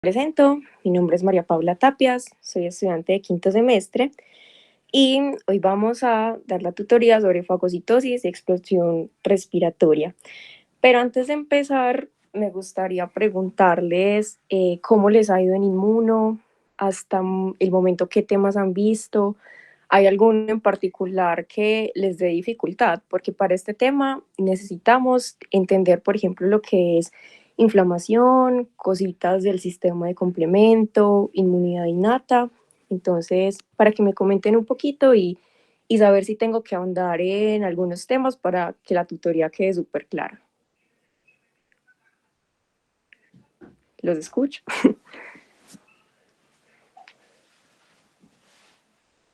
Presento, mi nombre es María Paula Tapias, soy estudiante de quinto semestre y hoy vamos a dar la tutoría sobre fagocitosis y explosión respiratoria. Pero antes de empezar, me gustaría preguntarles cómo les ha ido en Inmuno, hasta el momento qué temas han visto. ¿Hay alguno en particular que les dé dificultad? Porque para este tema necesitamos entender, por ejemplo, lo que es inflamación, cositas del sistema de complemento, inmunidad innata. Entonces, para que me comenten un poquito y saber si tengo que ahondar en algunos temas para que la tutoría quede súper clara. Los escucho.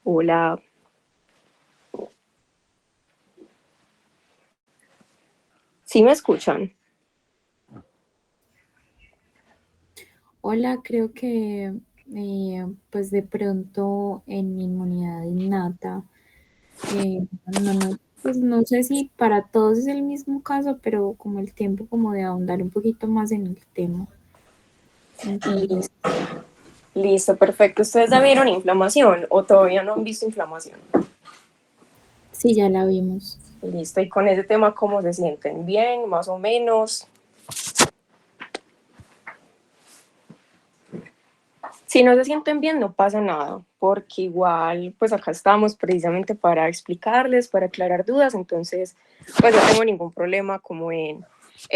Hola. ¿Sí me escuchan? Hola, creo que pues de pronto en mi inmunidad innata, pues no sé si para todos es el mismo caso, pero como el tiempo como de ahondar un poquito más en el tema. Entonces, Listo, perfecto. ¿Ustedes ya vieron inflamación o todavía no han visto inflamación? sí, ya la vimos. Listo, y con ese tema, ¿cómo se sienten? ¿Bien, más o menos? Si no se sienten bien, no pasa nada, porque igual, pues acá estamos precisamente para explicarles, para aclarar dudas, entonces, pues no tengo ningún problema como en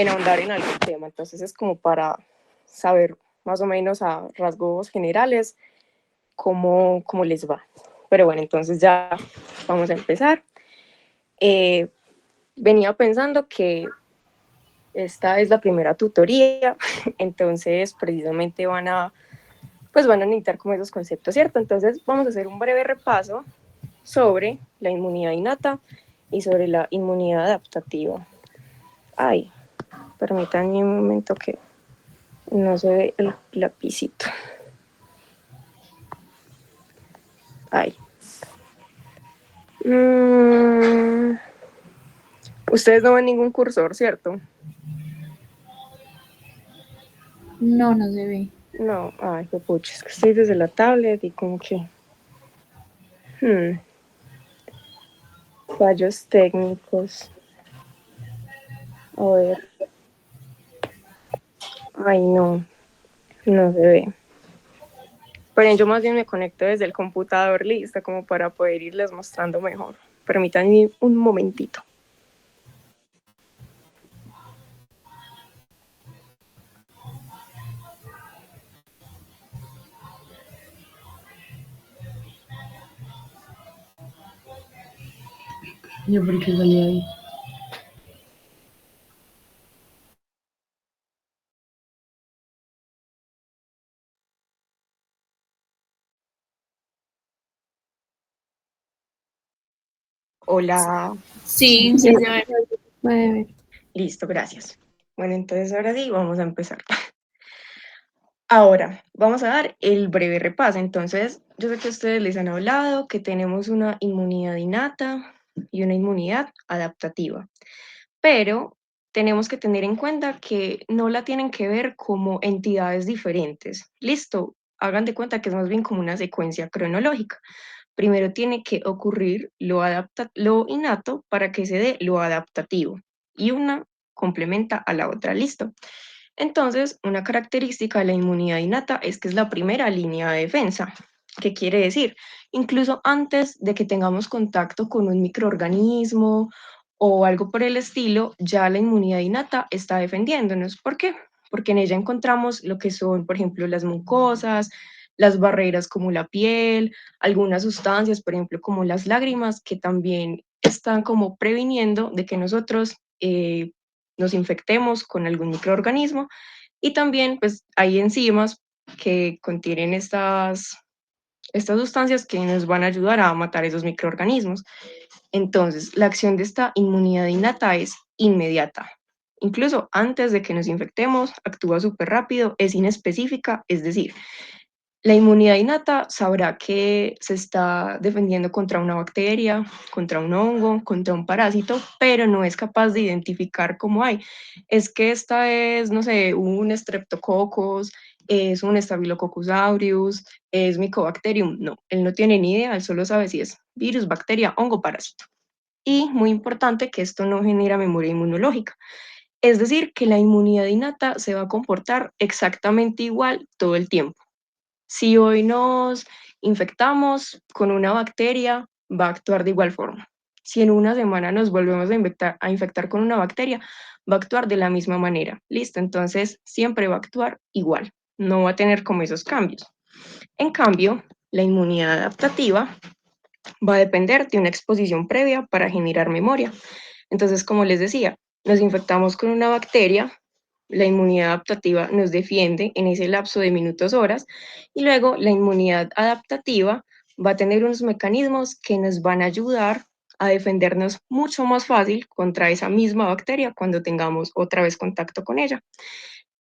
ahondar en algún tema, entonces es como para saber más o menos a rasgos generales cómo les va. Pero bueno, entonces ya vamos a empezar. Venía pensando que esta es la primera tutoría, entonces precisamente pues van a necesitar como esos conceptos, ¿cierto? Entonces vamos a hacer un breve repaso sobre la inmunidad innata y sobre la inmunidad adaptativa. Ay, permítanme un momento que no se ve el lapicito. Ay. Ustedes no ven ningún cursor, ¿cierto? No, no se ve. No, ay, qué pucha, es que estoy desde la tablet y como que... fallos técnicos. A ver. Ay, no se ve. Pero yo más bien me conecto desde el computador, lista, como para poder irles mostrando mejor. Permítanme un momentito. Yo porque salí ahí. Hola. Sí, sí se ve. Puede ver. Listo, gracias. Bueno, entonces ahora sí, vamos a empezar. Ahora, vamos a dar el breve repaso. Entonces, yo sé que ustedes les han hablado que tenemos una inmunidad innata y una inmunidad adaptativa, pero tenemos que tener en cuenta que no la tienen que ver como entidades diferentes. Listo, hagan de cuenta que es más bien como una secuencia cronológica. Primero tiene que ocurrir lo innato para que se dé lo adaptativo y una complementa a la otra, listo. Entonces, una característica de la inmunidad innata es que es la primera línea de defensa. ¿Qué quiere decir? Incluso antes de que tengamos contacto con un microorganismo o algo por el estilo, ya la inmunidad innata está defendiéndonos. ¿Por qué? Porque en ella encontramos lo que son, por ejemplo, las mucosas, las barreras como la piel, algunas sustancias, por ejemplo, como las lágrimas, que también están como previniendo de que nosotros nos infectemos con algún microorganismo. Y también pues hay enzimas que contienen estas sustancias que nos van a ayudar a matar esos microorganismos. Entonces, la acción de esta inmunidad innata es inmediata. Incluso antes de que nos infectemos, actúa súper rápido, es inespecífica, es decir, la inmunidad innata sabrá que se está defendiendo contra una bacteria, contra un hongo, contra un parásito, pero no es capaz de identificar cómo hay. Es que esta es, no sé, un streptococcus, es un Staphylococcus aureus, es Mycobacterium. No, él no tiene ni idea, él solo sabe si es virus, bacteria, hongo, parásito. Y muy importante que esto no genera memoria inmunológica. Es decir, que la inmunidad innata se va a comportar exactamente igual todo el tiempo. Si hoy nos infectamos con una bacteria, va a actuar de igual forma. Si en una semana nos volvemos a infectar con una bacteria, va a actuar de la misma manera. Listo, entonces siempre va a actuar igual, no va a tener como esos cambios. En cambio, la inmunidad adaptativa va a depender de una exposición previa para generar memoria. Entonces, como les decía, nos infectamos con una bacteria, la inmunidad adaptativa nos defiende en ese lapso de minutos, horas, y luego la inmunidad adaptativa va a tener unos mecanismos que nos van a ayudar a defendernos mucho más fácil contra esa misma bacteria cuando tengamos otra vez contacto con ella.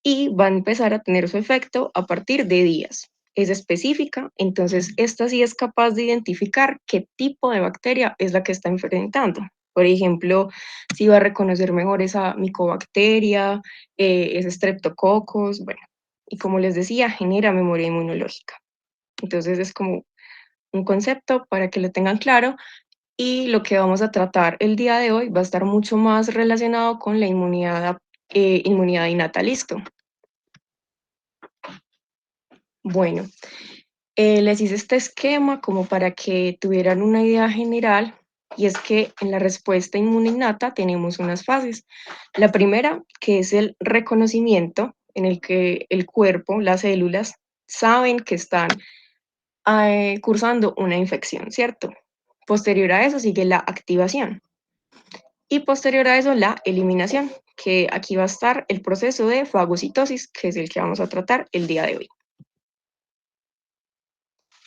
Y va a empezar a tener su efecto a partir de días. Es específica, entonces esta sí es capaz de identificar qué tipo de bacteria es la que está enfrentando. Por ejemplo, si va a reconocer mejor esa micobacteria, ese streptococcus, bueno, y como les decía, genera memoria inmunológica. Entonces es como un concepto para que lo tengan claro y lo que vamos a tratar el día de hoy va a estar mucho más relacionado con la inmunidad innata. Listo. Bueno, les hice este esquema como para que tuvieran una idea general, y es que en la respuesta inmune innata tenemos unas fases. La primera, que es el reconocimiento, en el que el cuerpo, las células, saben que están cursando una infección, ¿cierto? Posterior a eso sigue la activación y posterior a eso la eliminación, que aquí va a estar el proceso de fagocitosis, que es el que vamos a tratar el día de hoy.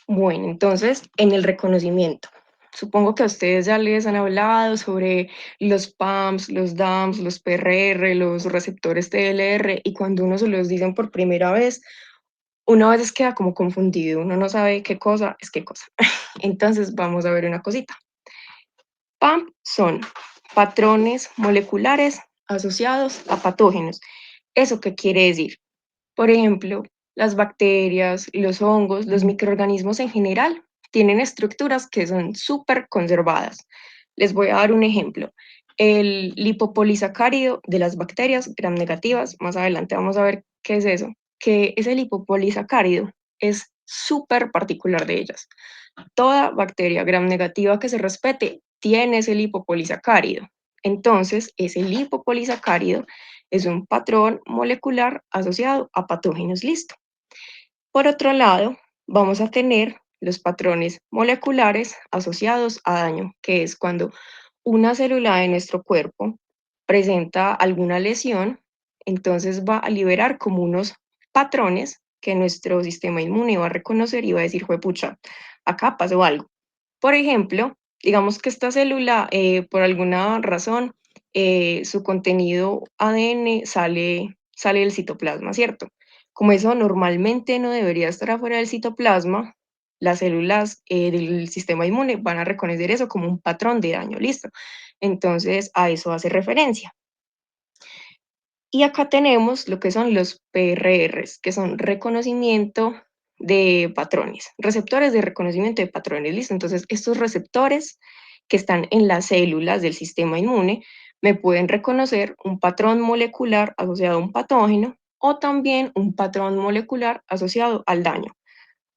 Bueno, entonces, en el reconocimiento, supongo que a ustedes ya les han hablado sobre los PAMs, los DAMs, los PRR, los receptores TLR, y cuando uno se los dicen por primera vez, uno a veces queda como confundido, uno no sabe qué cosa es qué cosa. Entonces, vamos a ver una cosita. PAM son patrones moleculares asociados a patógenos. ¿Eso qué quiere decir? Por ejemplo, las bacterias, los hongos, los microorganismos en general tienen estructuras que son súper conservadas. Les voy a dar un ejemplo. El lipopolisacárido de las bacterias gram negativas, más adelante vamos a ver qué es eso, que ese lipopolisacárido es súper particular de ellas. Toda bacteria gram negativa que se respete tiene ese lipopolisacárido. Entonces, ese lipopolisacárido es un patrón molecular asociado a patógenos. Listo. Por otro lado, vamos a tener los patrones moleculares asociados a daño, que es cuando una célula de nuestro cuerpo presenta alguna lesión, entonces va a liberar como unos patrones que nuestro sistema inmune va a reconocer y va a decir, pucha, acá pasó algo. Por ejemplo, digamos que esta célula, por alguna razón, su contenido ADN sale del citoplasma, ¿cierto? Como eso normalmente no debería estar afuera del citoplasma, las células del sistema inmune van a reconocer eso como un patrón de daño, ¿listo? Entonces, a eso hace referencia. Y acá tenemos lo que son los PRRs, que son reconocimiento de patrones, receptores de reconocimiento de patrones, ¿listo? Entonces, estos receptores que están en las células del sistema inmune me pueden reconocer un patrón molecular asociado a un patógeno o también un patrón molecular asociado al daño.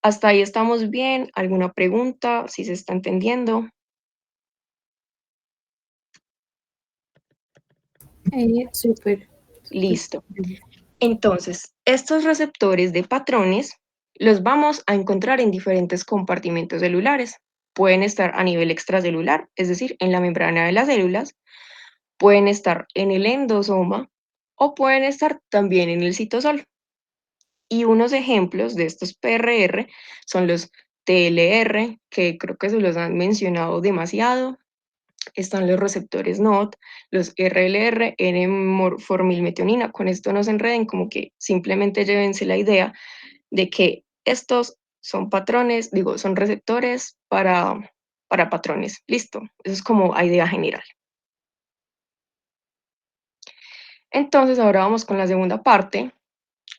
Hasta ahí estamos bien. ¿Alguna pregunta? ¿Si se está entendiendo? Súper, súper. Listo. Entonces, estos receptores de patrones los vamos a encontrar en diferentes compartimentos celulares. Pueden estar a nivel extracelular, es decir, en la membrana de las células, pueden estar en el endosoma o pueden estar también en el citosol. Y unos ejemplos de estos PRR son los TLR, que creo que se los han mencionado demasiado. Están los receptores NOT, los RLR, N-formilmetionina. Con esto no se enreden, como que simplemente llévense la idea de que estos son patrones, digo, son receptores para patrones. Listo, eso es como la idea general. Entonces ahora vamos con la segunda parte,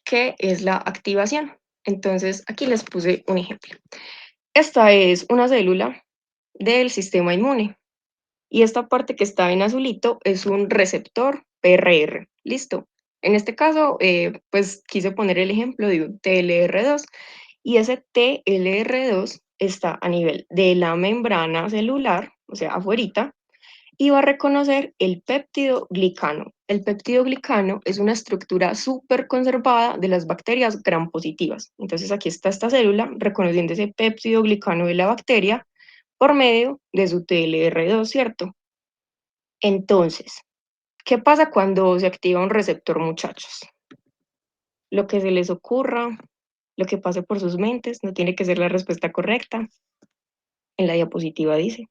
qué es la activación. Entonces, aquí les puse un ejemplo. Esta es una célula del sistema inmune y esta parte que está en azulito es un receptor PRR. Listo. En este caso, pues quise poner el ejemplo de un TLR2 y ese TLR2 está a nivel de la membrana celular, o sea, afuerita, y va a reconocer el péptido glicano. El péptido glicano es una estructura súper conservada de las bacterias gram positivas. Entonces aquí está esta célula reconociendo ese péptido glicano de la bacteria por medio de su TLR2, ¿cierto? Entonces, ¿qué pasa cuando se activa un receptor, muchachos? Lo que se les ocurra, lo que pase por sus mentes, no tiene que ser la respuesta correcta. En la diapositiva dice.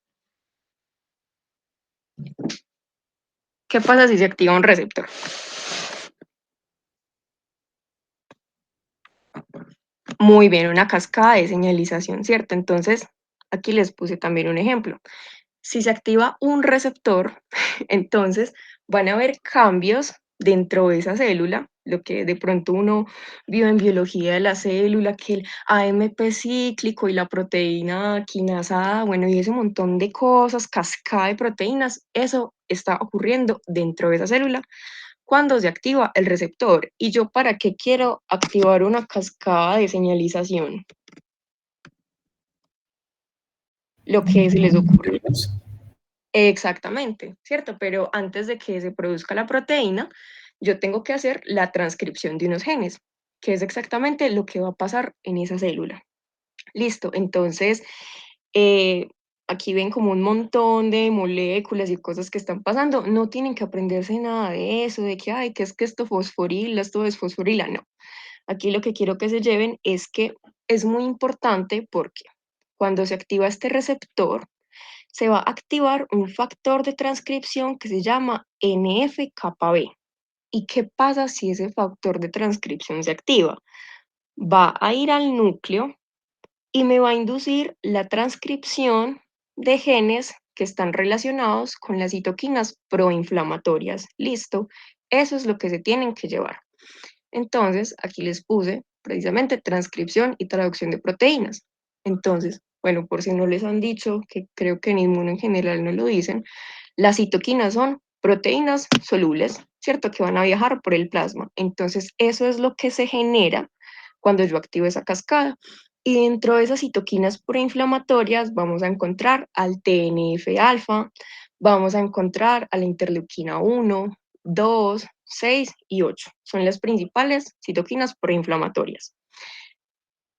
¿Qué pasa si se activa un receptor? Muy bien, una cascada de señalización, ¿cierto? Entonces, aquí les puse también un ejemplo. Si se activa un receptor, entonces van a haber cambios dentro de esa célula, lo que de pronto uno vio en biología de la célula, que el AMP cíclico y la proteína quinasada, bueno, y ese montón de cosas, cascada de proteínas, eso está ocurriendo dentro de esa célula cuando se activa el receptor. ¿Y yo para qué quiero activar una cascada de señalización? Lo que se les ocurre. Exactamente, ¿cierto? Pero antes de que se produzca la proteína, yo tengo que hacer la transcripción de unos genes, que es exactamente lo que va a pasar en esa célula. Listo, entonces eh, aquí ven como un montón de moléculas y cosas que están pasando. No tienen que aprenderse nada de eso, de que, ay, ¿qué es que esto fosforila, esto es fosforila? No. Aquí lo que quiero que se lleven es que es muy importante porque cuando se activa este receptor, se va a activar un factor de transcripción que se llama NF-κB. ¿Y qué pasa si ese factor de transcripción se activa? Va a ir al núcleo y me va a inducir la transcripción de genes que están relacionados con las citoquinas proinflamatorias. Listo, eso es lo que se tienen que llevar. Entonces, aquí les puse precisamente transcripción y traducción de proteínas. Entonces, bueno, por si no les han dicho, que creo que en inmuno en general no lo dicen, las citoquinas son proteínas solubles, ¿cierto? Que van a viajar por el plasma. Entonces, eso es lo que se genera cuando yo activo esa cascada. Y dentro de esas citoquinas proinflamatorias vamos a encontrar al TNF-alfa, vamos a encontrar a la interleuquina 1, 2, 6 y 8. Son las principales citoquinas proinflamatorias.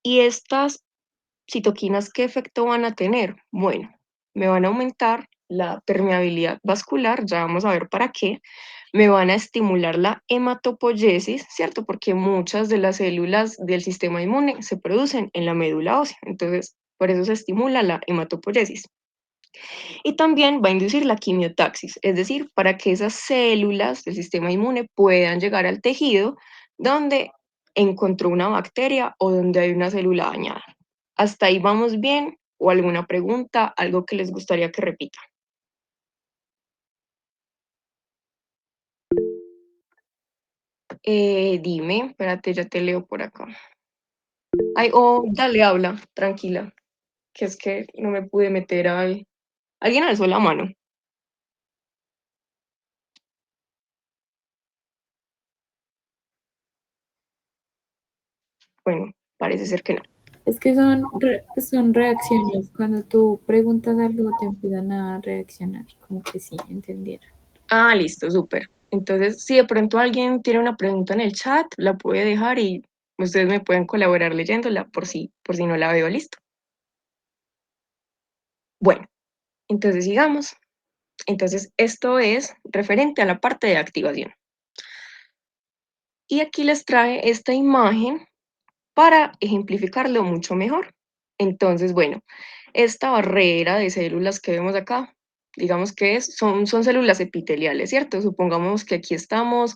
¿Y estas citoquinas qué efecto van a tener? Bueno, me van a aumentar la permeabilidad vascular, ya vamos a ver para qué. Me van a estimular la hematopoiesis, ¿cierto? Porque muchas de las células del sistema inmune se producen en la médula ósea, entonces por eso se estimula la hematopoiesis. Y también va a inducir la quimiotaxis, es decir, para que esas células del sistema inmune puedan llegar al tejido donde encontró una bacteria o donde hay una célula dañada. ¿Hasta ahí vamos bien? ¿O alguna pregunta, algo que les gustaría que repita? Dime, espérate, ya te leo por acá. Ay, oh, dale, habla, tranquila, que es que no me pude meter al... Alguien alzó la mano. Bueno, parece ser que no. Es que son reacciones. Cuando tú preguntas algo, te empiezan a reaccionar. Como que sí, entendieron. Ah, listo, súper. Entonces, si de pronto alguien tiene una pregunta en el chat, la puede dejar y ustedes me pueden colaborar leyéndola por si no la veo, listo. Bueno, entonces sigamos. Entonces, esto es referente a la parte de activación. Y aquí les trae esta imagen para ejemplificarlo mucho mejor. Entonces, bueno, esta barrera de células que vemos acá, digamos que son células epiteliales, ¿cierto? Supongamos que aquí estamos,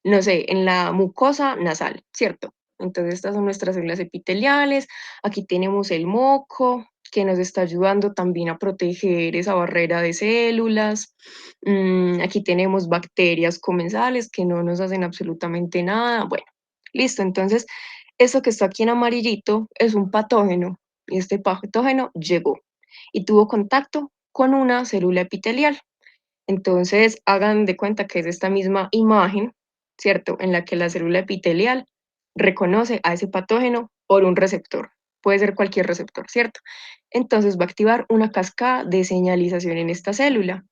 no sé, en la mucosa nasal, ¿cierto? Entonces, estas son nuestras células epiteliales. Aquí tenemos el moco, que nos está ayudando también a proteger esa barrera de células. Aquí tenemos bacterias comensales que no nos hacen absolutamente nada. Bueno, Listo, entonces, esto que está aquí en amarillito es un patógeno y este patógeno llegó y tuvo contacto con una célula epitelial. Entonces, hagan de cuenta que es esta misma imagen, ¿cierto? En la que la célula epitelial reconoce a ese patógeno por un receptor. Puede ser cualquier receptor, ¿cierto? Entonces va a activar una cascada de señalización en esta célula.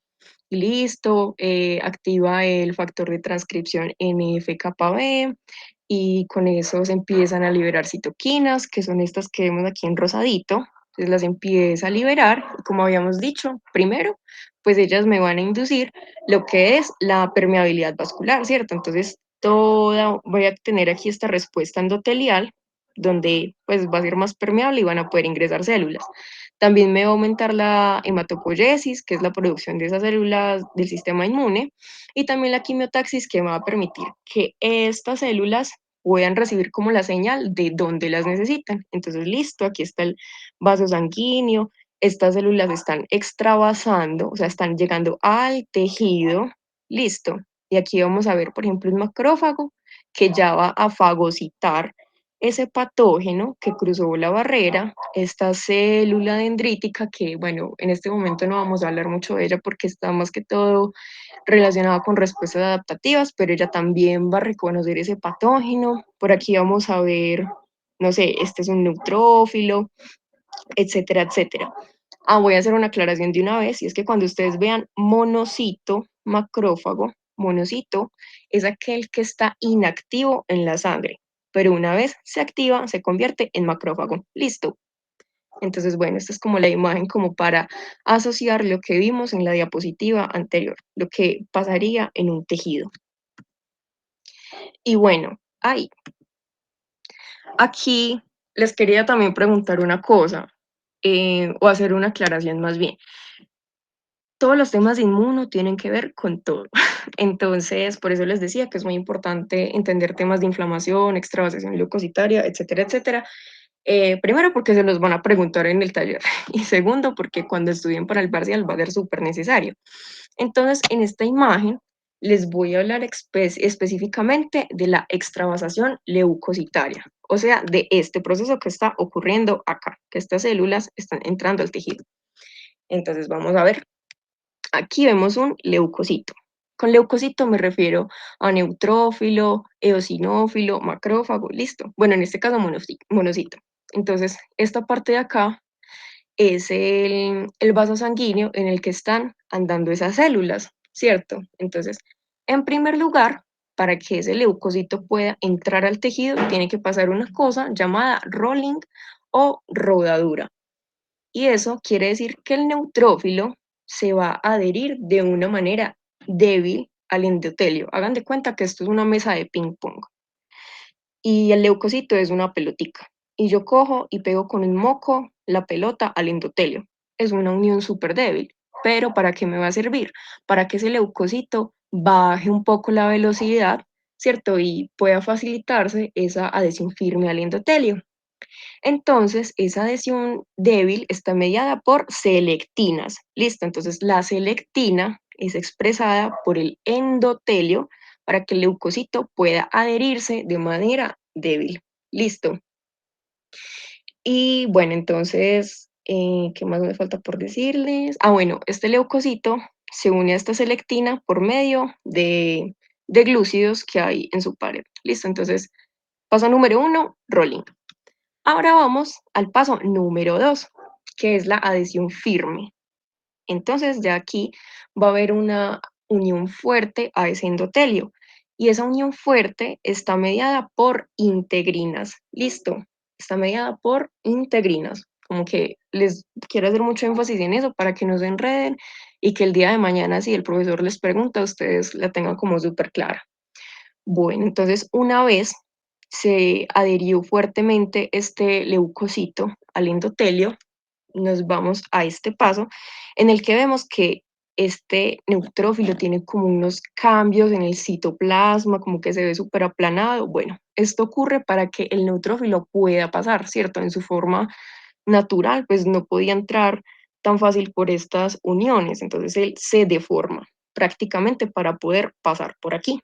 Listo, activa el factor de transcripción NF-κB y con eso se empiezan a liberar citoquinas, que son estas que vemos aquí en rosadito. Entonces las empieza a liberar y como habíamos dicho, primero, pues ellas me van a inducir lo que es la permeabilidad vascular, ¿cierto? Entonces voy a tener aquí esta respuesta endotelial donde pues va a ser más permeable y van a poder ingresar células. También me va a aumentar la hematopoiesis, que es la producción de esas células del sistema inmune, y también la quimiotaxis, que me va a permitir que estas células puedan recibir como la señal de dónde las necesitan. Entonces, listo, aquí está el vaso sanguíneo, estas células están extravasando, o sea, están llegando al tejido, listo. Y aquí vamos a ver, por ejemplo, un macrófago que ya va a fagocitar ese patógeno que cruzó la barrera, esta célula dendrítica, que bueno, en este momento no vamos a hablar mucho de ella porque está más que todo relacionada con respuestas adaptativas, pero ella también va a reconocer ese patógeno. Por aquí vamos a ver, no sé, este es un neutrófilo, etcétera, etcétera. Voy a hacer una aclaración de una vez, y es que cuando ustedes vean monocito, macrófago, monocito es aquel que está inactivo en la sangre, pero una vez se activa, se convierte en macrófago. Listo. Entonces, bueno, esta es como la imagen como para asociar lo que vimos en la diapositiva anterior, lo que pasaría en un tejido. Y bueno, ahí, aquí les quería también preguntar una cosa, o hacer una aclaración más bien. Todos los temas de inmuno tienen que ver con todo. Entonces, por eso les decía que es muy importante entender temas de inflamación, extravasación leucocitaria, etcétera, etcétera. Primero, porque se los van a preguntar en el taller. Y segundo, porque cuando estudien para el parcial va a ser súper necesario. Entonces, en esta imagen les voy a hablar específicamente de la extravasación leucocitaria, o sea, de este proceso que está ocurriendo acá, que estas células están entrando al tejido. Entonces, vamos a ver. Aquí vemos un leucocito. Con leucocito me refiero a neutrófilo, eosinófilo, macrófago, listo. Bueno, en este caso monocito. Entonces, esta parte de acá es el vaso sanguíneo en el que están andando esas células, ¿cierto? Entonces, en primer lugar, para que ese leucocito pueda entrar al tejido, tiene que pasar una cosa llamada rolling o rodadura. Y eso quiere decir que el neutrófilo se va a adherir de una manera débil al endotelio. Hagan de cuenta que esto es una mesa de ping pong y el leucocito es una pelotica. Y yo cojo y pego con un moco la pelota al endotelio. Es una unión súper débil, pero ¿para qué me va a servir? Para que ese leucocito baje un poco la velocidad, ¿cierto? Y pueda facilitarse esa adhesión firme al endotelio. Entonces, esa adhesión débil está mediada por selectinas. Listo, entonces la selectina es expresada por el endotelio para que el leucocito pueda adherirse de manera débil. Listo. Y bueno, entonces, ¿qué más me falta por decirles? Bueno, este leucocito se une a esta selectina por medio de glúcidos que hay en su pared. Listo, entonces, paso número 1, rolling. Ahora vamos al paso número 2, que es la adhesión firme. Entonces ya aquí va a haber una unión fuerte a ese endotelio y esa unión fuerte está mediada por integrinas. Listo, está mediada por integrinas. Como que les quiero hacer mucho énfasis en eso para que no se enreden y que el día de mañana si el profesor les pregunta, ustedes la tengan como súper clara. Bueno, entonces una vez se adhirió fuertemente este leucocito al endotelio, nos vamos a este paso en el que vemos que este neutrófilo tiene como unos cambios en el citoplasma, como que se ve súper aplanado. Bueno, esto ocurre para que el neutrófilo pueda pasar, ¿cierto? En su forma natural, pues no podía entrar tan fácil por estas uniones, entonces él se deforma prácticamente para poder pasar por aquí.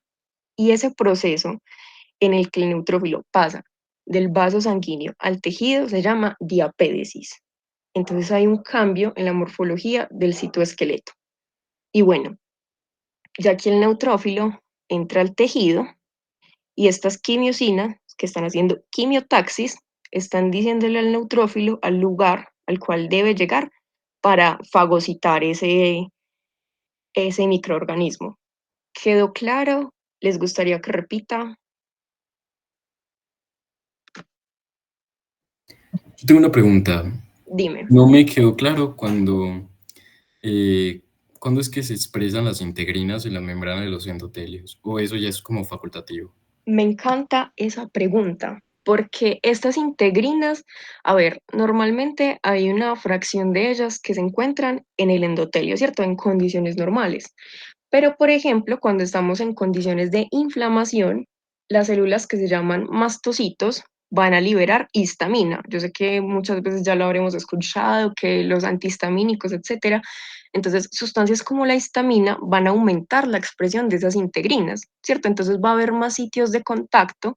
Y ese proceso en el que el neutrófilo pasa del vaso sanguíneo al tejido se llama diapédesis. Entonces hay un cambio en la morfología del citoesqueleto. Y bueno, ya que el neutrófilo entra al tejido y estas quimiosinas que están haciendo quimiotaxis están diciéndole al neutrófilo al lugar al cual debe llegar para fagocitar ese microorganismo. ¿Quedó claro? ¿Les gustaría que repita? Yo tengo una pregunta. Dime. No me quedó claro cuándo es que se expresan las integrinas en la membrana de los endotelios, o eso ya es como facultativo. Me encanta esa pregunta, porque estas integrinas, a ver, normalmente hay una fracción de ellas que se encuentran en el endotelio, ¿cierto? En condiciones normales. Pero, por ejemplo, cuando estamos en condiciones de inflamación, las células que se llaman mastocitos van a liberar histamina. Yo sé que muchas veces ya lo habremos escuchado, que los antihistamínicos, etcétera. Entonces, sustancias como la histamina van a aumentar la expresión de esas integrinas, ¿cierto? Entonces va a haber más sitios de contacto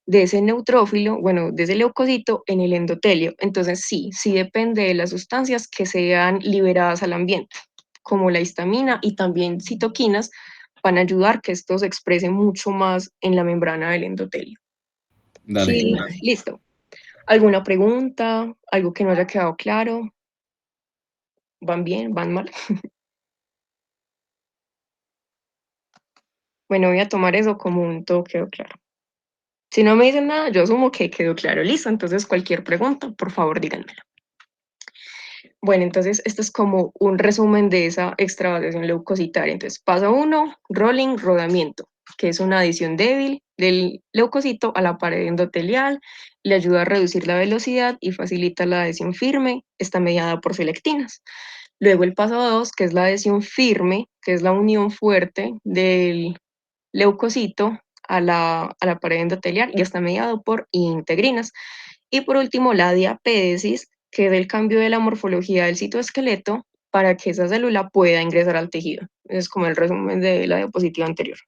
de ese neutrófilo, bueno, de ese leucocito en el endotelio. Entonces, sí, sí depende de las sustancias que sean liberadas al ambiente, como la histamina y también citoquinas, van a ayudar que esto se exprese mucho más en la membrana del endotelio. Dale. Sí, listo. ¿Alguna pregunta? ¿Algo que no haya quedado claro? ¿Van bien? ¿Van mal? Bueno, voy a tomar eso como un todo quedó claro. Si no me dicen nada, yo asumo que quedó claro. Listo, entonces cualquier pregunta, por favor, díganmela. Bueno, entonces esto es como un resumen de esa extravasación leucocitaria. Entonces, paso 1, rolling, rodamiento, que es una adición débil del leucocito a la pared endotelial, le ayuda a reducir la velocidad y facilita la adhesión firme, está mediada por selectinas. Luego el paso 2, que es la adhesión firme, que es la unión fuerte del leucocito a la pared endotelial y está mediado por integrinas. Y por último, la diapédesis, que es el cambio de la morfología del citoesqueleto para que esa célula pueda ingresar al tejido. Es como el resumen de la diapositiva anterior.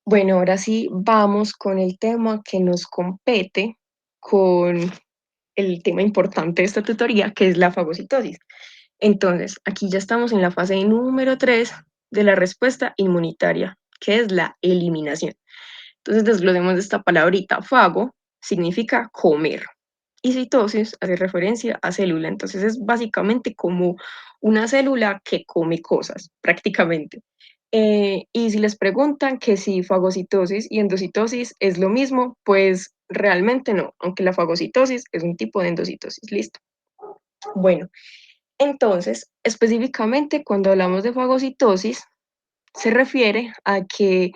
Bueno, ahora sí vamos con el tema que nos compete, con el tema importante de esta tutoría, que es la fagocitosis. Entonces, aquí ya estamos en la fase número 3 de la respuesta inmunitaria, que es la eliminación. Entonces, desglosemos esta palabrita. Fago significa comer y citosis hace referencia a célula. Entonces, es básicamente como una célula que come cosas, prácticamente. Y si les preguntan que si fagocitosis y endocitosis es lo mismo, pues realmente no, aunque la fagocitosis es un tipo de endocitosis. Listo. Bueno, entonces, específicamente cuando hablamos de fagocitosis, se refiere a que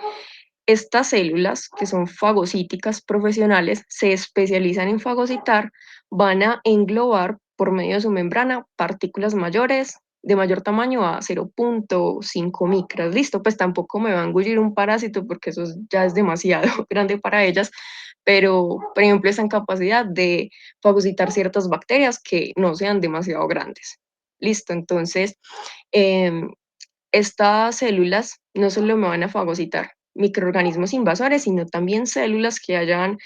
estas células, que son fagocíticas profesionales, se especializan en fagocitar, van a englobar por medio de su membrana partículas mayores de mayor tamaño a 0.5 micras. Listo, pues tampoco me va a engullir un parásito porque eso ya es demasiado grande para ellas, pero por ejemplo esa capacidad de fagocitar ciertas bacterias que no sean demasiado grandes. Listo, entonces em, estas células no solo me van a fagocitar microorganismos invasores, sino también células que hayan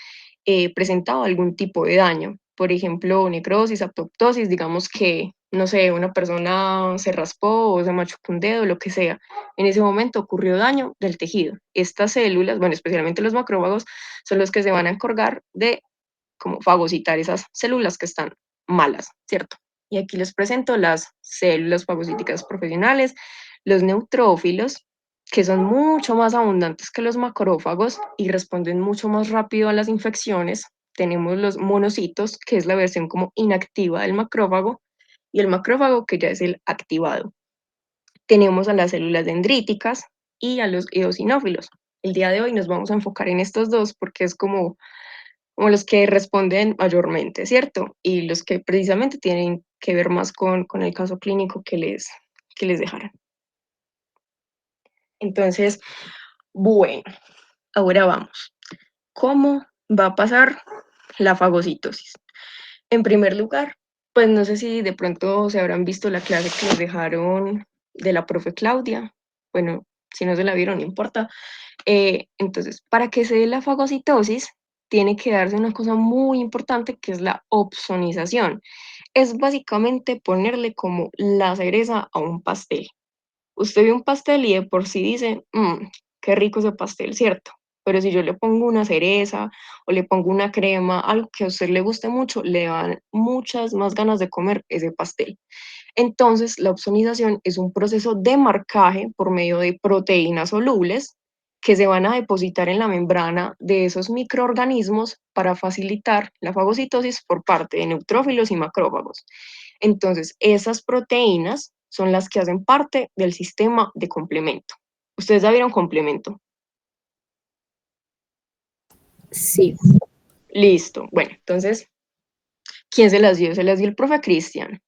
presentado algún tipo de daño. Por ejemplo, necrosis, apoptosis, digamos que, no sé, una persona se raspó o se machucó un dedo, lo que sea. En ese momento ocurrió daño del tejido. Estas células, bueno, especialmente los macrófagos, son los que se van a encargar de como fagocitar esas células que están malas, ¿cierto? Y aquí les presento las células fagocíticas profesionales, los neutrófilos, que son mucho más abundantes que los macrófagos y responden mucho más rápido a las infecciones. Tenemos los monocitos, que es la versión como inactiva del macrófago, y el macrófago, que ya es el activado. Tenemos a las células dendríticas y a los eosinófilos. El día de hoy nos vamos a enfocar en estos dos porque es como los que responden mayormente, ¿cierto? Y los que precisamente tienen que ver más con el caso clínico que les dejaron. Entonces, bueno, ahora vamos. ¿Cómo va a pasar la fagocitosis? En primer lugar, pues no sé si de pronto se habrán visto la clase que les dejaron de la profe Claudia. Bueno, si no se la vieron, no importa. Entonces, para que se dé la fagocitosis, tiene que darse una cosa muy importante que es la opsonización. Es básicamente ponerle como la cereza a un pastel. Usted ve un pastel y de por sí dice, qué rico ese pastel, ¿cierto? Pero si yo le pongo una cereza o le pongo una crema, algo que a usted le guste mucho, le dan muchas más ganas de comer ese pastel. Entonces, la opsonización es un proceso de marcaje por medio de proteínas solubles que se van a depositar en la membrana de esos microorganismos para facilitar la fagocitosis por parte de neutrófilos y macrófagos. Entonces, esas proteínas son las que hacen parte del sistema de complemento. ¿Ustedes ya vieron complemento? Sí. Listo. Bueno, entonces, ¿quién se las dio? Se las dio el profe Cristian.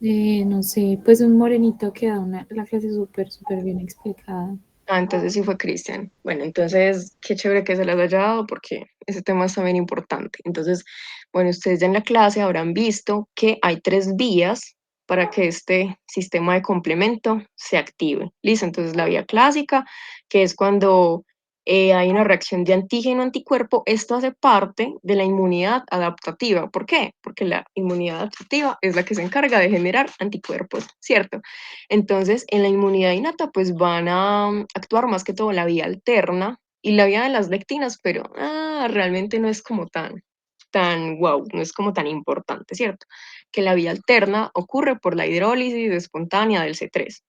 No sé, pues un morenito que da la clase súper bien explicada. Ah, entonces sí fue Cristian. Bueno, entonces qué chévere que se las haya dado porque ese tema es también importante. Entonces, bueno, ustedes ya en la clase habrán visto que hay 3 vías para que este sistema de complemento se active. Listo, entonces la vía clásica, que es cuando hay una reacción de antígeno-anticuerpo, esto hace parte de la inmunidad adaptativa. ¿Por qué? Porque la inmunidad adaptativa es la que se encarga de generar anticuerpos, ¿cierto? Entonces, en la inmunidad innata, pues van a actuar más que todo la vía alterna y la vía de las lectinas, pero realmente no es como tan wow, no es como tan importante, ¿cierto? Que la vía alterna ocurre por la hidrólisis espontánea del C3.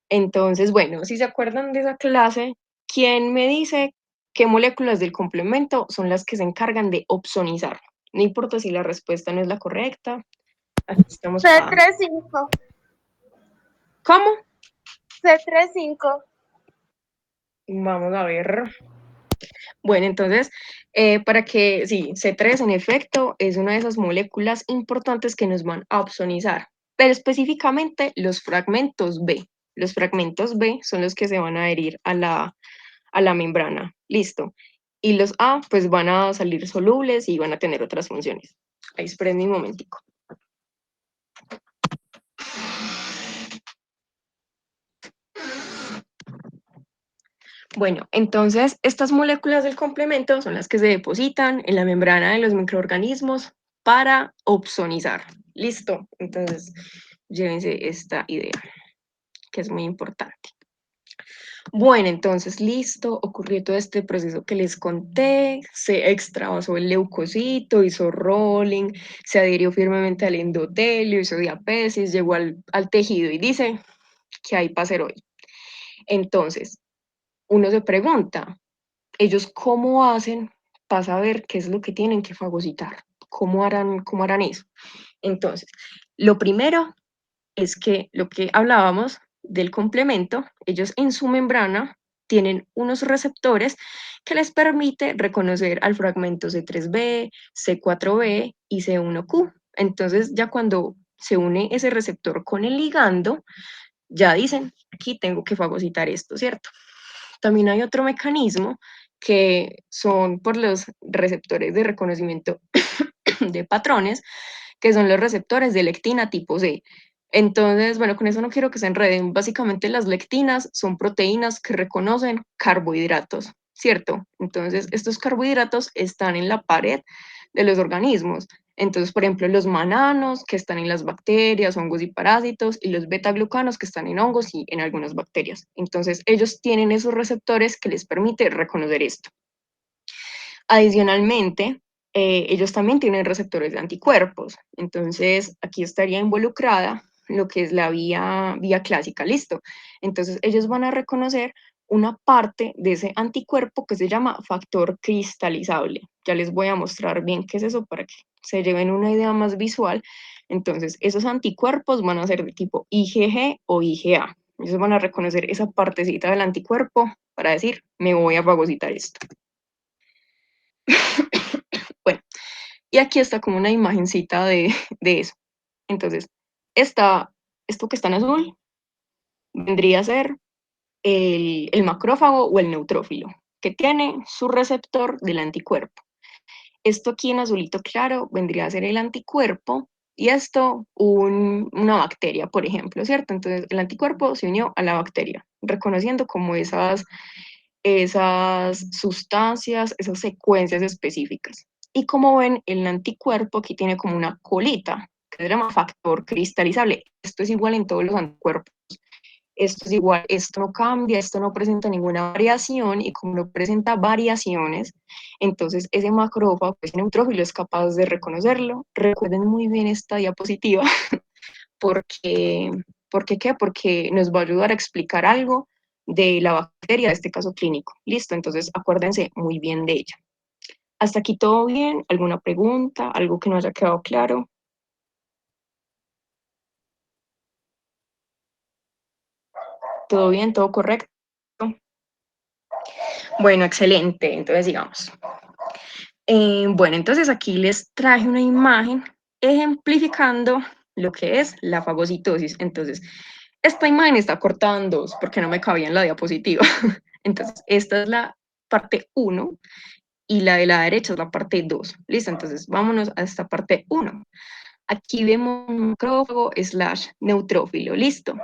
Entonces, bueno, si se acuerdan de esa clase, ¿quién me dice qué moléculas del complemento son las que se encargan de opsonizar? No importa si la respuesta no es la correcta, aquí estamos para... C35. ¿Cómo? C35. Vamos a ver. Bueno, entonces, para que, sí, C3 en efecto es una de esas moléculas importantes que nos van a opsonizar, pero específicamente los fragmentos B. Los fragmentos B son los que se van a adherir a la membrana. Listo. Y los A, pues van a salir solubles y van a tener otras funciones. Ahí esperen un momentico. Bueno, entonces estas moléculas del complemento son las que se depositan en la membrana de los microorganismos para opsonizar. Listo. Entonces, llévense esta idea, que es muy importante. Bueno, entonces, listo, ocurrió todo este proceso que les conté, se extravasó el leucocito, hizo rolling, se adhirió firmemente al endotelio, hizo diapesis, llegó al tejido y dice, ¿qué hay para hacer hoy? Entonces, uno se pregunta, ellos cómo hacen para saber qué es lo que tienen que fagocitar, cómo harán eso. Entonces, lo primero es que lo que hablábamos del complemento, ellos en su membrana tienen unos receptores que les permite reconocer al fragmento C3b, C4b y C1q. Entonces, ya cuando se une ese receptor con el ligando, ya dicen, aquí tengo que fagocitar esto, ¿cierto? También hay otro mecanismo que son por los receptores de reconocimiento de patrones, que son los receptores de lectina tipo C. Entonces, bueno, con eso no quiero que se enreden. Básicamente las lectinas son proteínas que reconocen carbohidratos, ¿cierto? Entonces, estos carbohidratos están en la pared de los organismos. Entonces, por ejemplo, los mananos que están en las bacterias, hongos y parásitos, y los betaglucanos que están en hongos y en algunas bacterias. Entonces, ellos tienen esos receptores que les permite reconocer esto. Adicionalmente, ellos también tienen receptores de anticuerpos. Entonces, aquí estaría involucrada lo que es la vía clásica, listo. Entonces, ellos van a reconocer una parte de ese anticuerpo que se llama factor cristalizable. Ya les voy a mostrar bien qué es eso para que se lleven una idea más visual. Entonces, esos anticuerpos van a ser de tipo IgG o IgA. Ellos van a reconocer esa partecita del anticuerpo para decir, me voy a fagocitar esto. Bueno, y aquí está como una imagencita de eso. Entonces, esto que está en azul vendría a ser el macrófago o el neutrófilo, que tiene su receptor del anticuerpo. Esto aquí en azulito claro vendría a ser el anticuerpo y esto una bacteria, por ejemplo, ¿cierto? Entonces el anticuerpo se unió a la bacteria, reconociendo como esas sustancias, esas secuencias específicas. Y como ven, el anticuerpo aquí tiene como una colita, que se llama factor cristalizable. Esto es igual en todos los anticuerpos. Esto es igual, esto no cambia, esto no presenta ninguna variación, y como no presenta variaciones, entonces ese macrófago, ese neutrófilo, es capaz de reconocerlo. Recuerden muy bien esta diapositiva, porque, ¿qué? Porque nos va a ayudar a explicar algo de la bacteria, de este caso clínico. Listo, entonces acuérdense muy bien de ella. ¿Hasta aquí todo bien? ¿Alguna pregunta? ¿Algo que no haya quedado claro? ¿Todo bien? ¿Todo correcto? Bueno, excelente. Entonces, digamos. Bueno, entonces aquí les traje una imagen ejemplificando lo que es la fagocitosis. Entonces, esta imagen está cortada en dos porque no me cabía en la diapositiva. Entonces, esta es la parte 1 y la de la derecha es la parte 2. Listo, entonces vámonos a esta parte 1. Aquí vemos un macrófago slash neutrófilo, listo,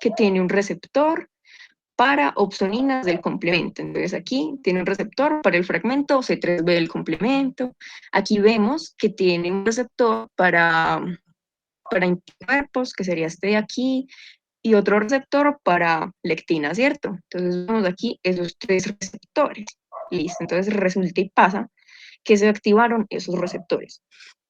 que tiene un receptor para opsoninas del complemento. Entonces aquí tiene un receptor para el fragmento C3b del complemento. Aquí vemos que tiene un receptor para anticuerpos, que sería este de aquí, y otro receptor para lectina, ¿cierto? Entonces vemos aquí esos tres receptores. Listo, entonces resulta y pasa que se activaron esos receptores.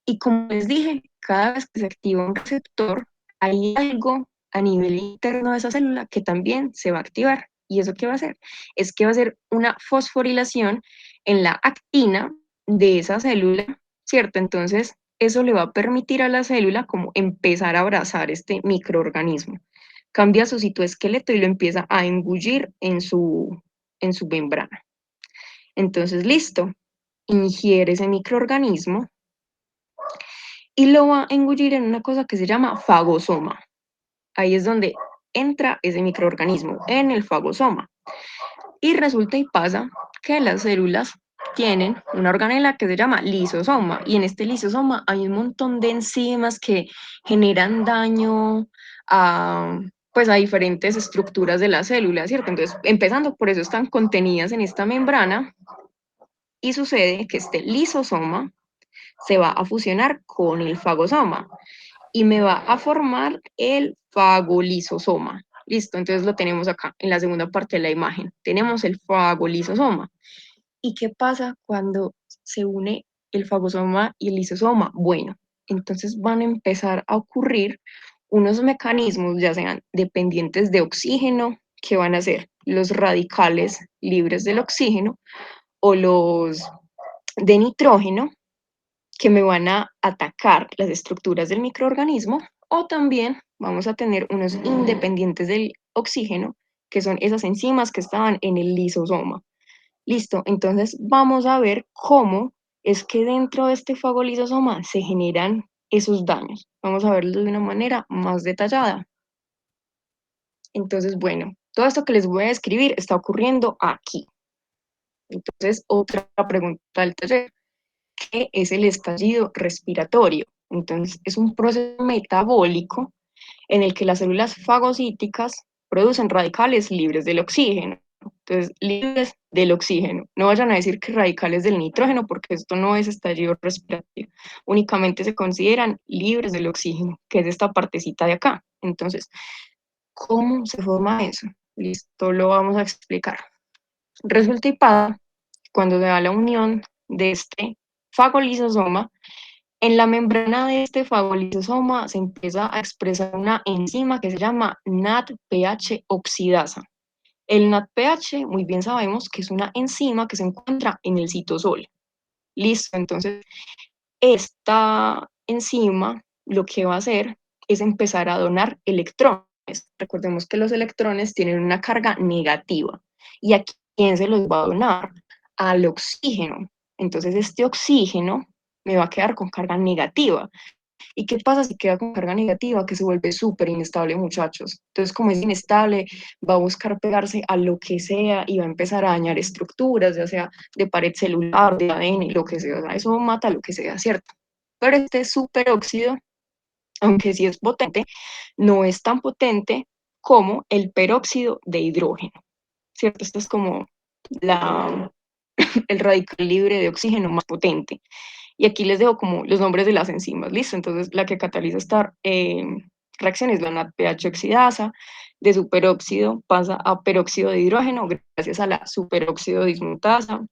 Y como les dije, cada vez que se activa un receptor, hay algo a nivel interno de esa célula que también se va a activar. ¿Y eso qué va a hacer? Es que va a hacer una fosforilación en la actina de esa célula, ¿cierto? Entonces, eso le va a permitir a la célula como empezar a abrazar este microorganismo. Cambia su citoesqueleto y lo empieza a engullir en su membrana. Entonces, listo, ingiere ese microorganismo y lo va a engullir en una cosa que se llama fagosoma. Ahí es donde entra ese microorganismo, en el fagosoma. Y resulta y pasa que las células tienen una organela que se llama lisosoma, y en este lisosoma hay un montón de enzimas que generan daño a, pues, a diferentes estructuras de la célula, ¿cierto? Entonces, empezando por eso están contenidas en esta membrana, y sucede que este lisosoma se va a fusionar con el fagosoma y me va a formar el fagolisosoma. Listo, entonces lo tenemos acá en la segunda parte de la imagen. Tenemos el fagolisosoma. ¿Y qué pasa cuando se une el fagosoma y el lisosoma? Bueno, entonces van a empezar a ocurrir unos mecanismos, ya sean dependientes de oxígeno, que van a ser los radicales libres del oxígeno, o los de nitrógeno, que me van a atacar las estructuras del microorganismo, o también vamos a tener unos independientes del oxígeno, que son esas enzimas que estaban en el lisosoma. Listo, entonces vamos a ver cómo es que dentro de este fagolisosoma se generan esos daños. Vamos a verlo de una manera más detallada. Entonces, bueno, todo esto que les voy a describir está ocurriendo aquí. Entonces, otra pregunta del taller: ¿qué es el estallido respiratorio? Entonces, es un proceso metabólico en el que las células fagocíticas producen radicales libres del oxígeno. Entonces, libres del oxígeno. No vayan a decir que radicales del nitrógeno, porque esto no es estallido respiratorio. Únicamente se consideran libres del oxígeno, que es esta partecita de acá. Entonces, ¿cómo se forma eso? Listo, lo vamos a explicar. Resulta y pasa, cuando se da la unión de este fagolisosoma, en la membrana de este fagolisosoma se empieza a expresar una enzima que se llama NADPH oxidasa. El NADPH, muy bien sabemos que es una enzima que se encuentra en el citosol. Listo, entonces esta enzima lo que va a hacer es empezar a donar electrones. Recordemos que los electrones tienen una carga negativa. ¿Y a quién se los va a donar? Al oxígeno. Entonces este oxígeno me va a quedar con carga negativa. ¿Y qué pasa si queda con carga negativa? Que se vuelve súper inestable, muchachos. Entonces, como es inestable, va a buscar pegarse a lo que sea y va a empezar a dañar estructuras, ya sea de pared celular, de ADN, lo que sea. O sea, eso mata lo que sea, ¿cierto? Pero este superóxido aunque sí es potente, no es tan potente como el peróxido de hidrógeno, ¿cierto? Esto es como la, el radical libre de oxígeno más potente. Y aquí les dejo como los nombres de las enzimas, ¿listo? Entonces, la que cataliza esta reacción es la NADPH oxidasa, de superóxido pasa a peróxido de hidrógeno gracias a la superóxido dismutasa.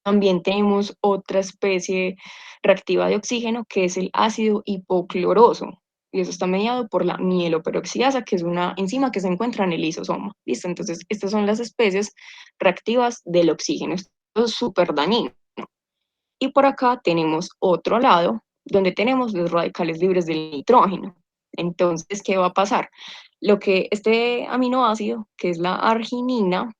También tenemos otra especie reactiva de oxígeno que es el ácido hipocloroso. Y eso está mediado por la mieloperoxidasa, que es una enzima que se encuentra en el lisosoma. ¿Listo? Entonces, estas son las especies reactivas del oxígeno. Esto es súper dañino. Y por acá tenemos otro lado donde tenemos los radicales libres del nitrógeno. Entonces, ¿qué va a pasar? Lo que este aminoácido, que es la arginina,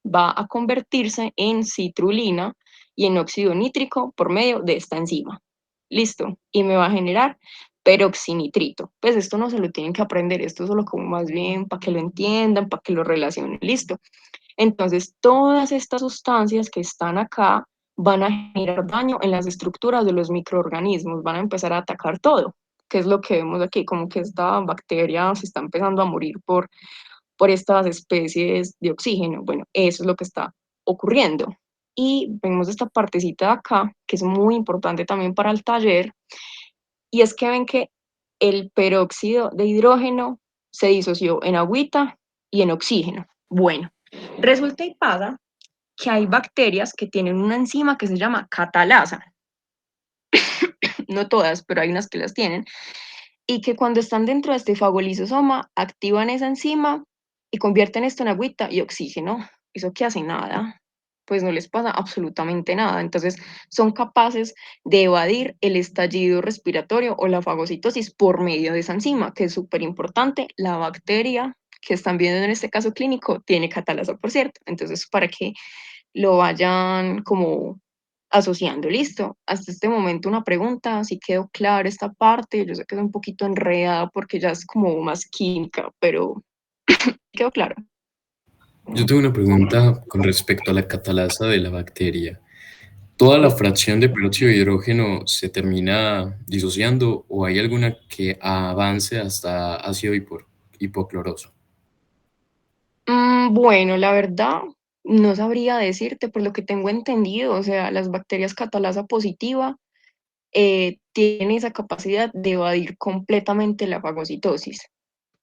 va a convertirse en citrulina y en óxido nítrico por medio de esta enzima. Listo. Y me va a generar peroxinitrito. Pues esto no se lo tienen que aprender, esto es solo como más bien para que lo entiendan, para que lo relacionen. Listo. Entonces, todas estas sustancias que están acá van a generar daño en las estructuras de los microorganismos, van a empezar a atacar todo, que es lo que vemos aquí, como que esta bacteria se está empezando a morir por estas especies de oxígeno. Bueno, eso es lo que está ocurriendo. Y vemos esta partecita de acá, que es muy importante también para el taller, y es que ven que el peróxido de hidrógeno se disoció en agüita y en oxígeno. Bueno, resulta y pasa que hay bacterias que tienen una enzima que se llama catalasa. No todas, pero hay unas que las tienen. Y que cuando están dentro de este fagolisosoma activan esa enzima y convierten esto en agüita y oxígeno. ¿Eso qué hace? Nada. Pues no les pasa absolutamente nada. Entonces son capaces de evadir el estallido respiratorio o la fagocitosis por medio de esa enzima, que es súper importante. La bacteria que están viendo en este caso clínico tiene catalasa, por cierto. Entonces, para que lo vayan como asociando. Listo. Hasta este momento una pregunta, si quedó clara esta parte. Yo sé que es un poquito enredada porque ya es como más química, pero quedó claro. Yo tengo una pregunta con respecto a la catalasa de la bacteria. ¿Toda la fracción de peróxido de hidrógeno se termina disociando o hay alguna que avance hasta ácido hipocloroso? Bueno, la verdad, no sabría decirte por lo que tengo entendido. O sea, las bacterias catalasa positiva tienen esa capacidad de evadir completamente la fagocitosis.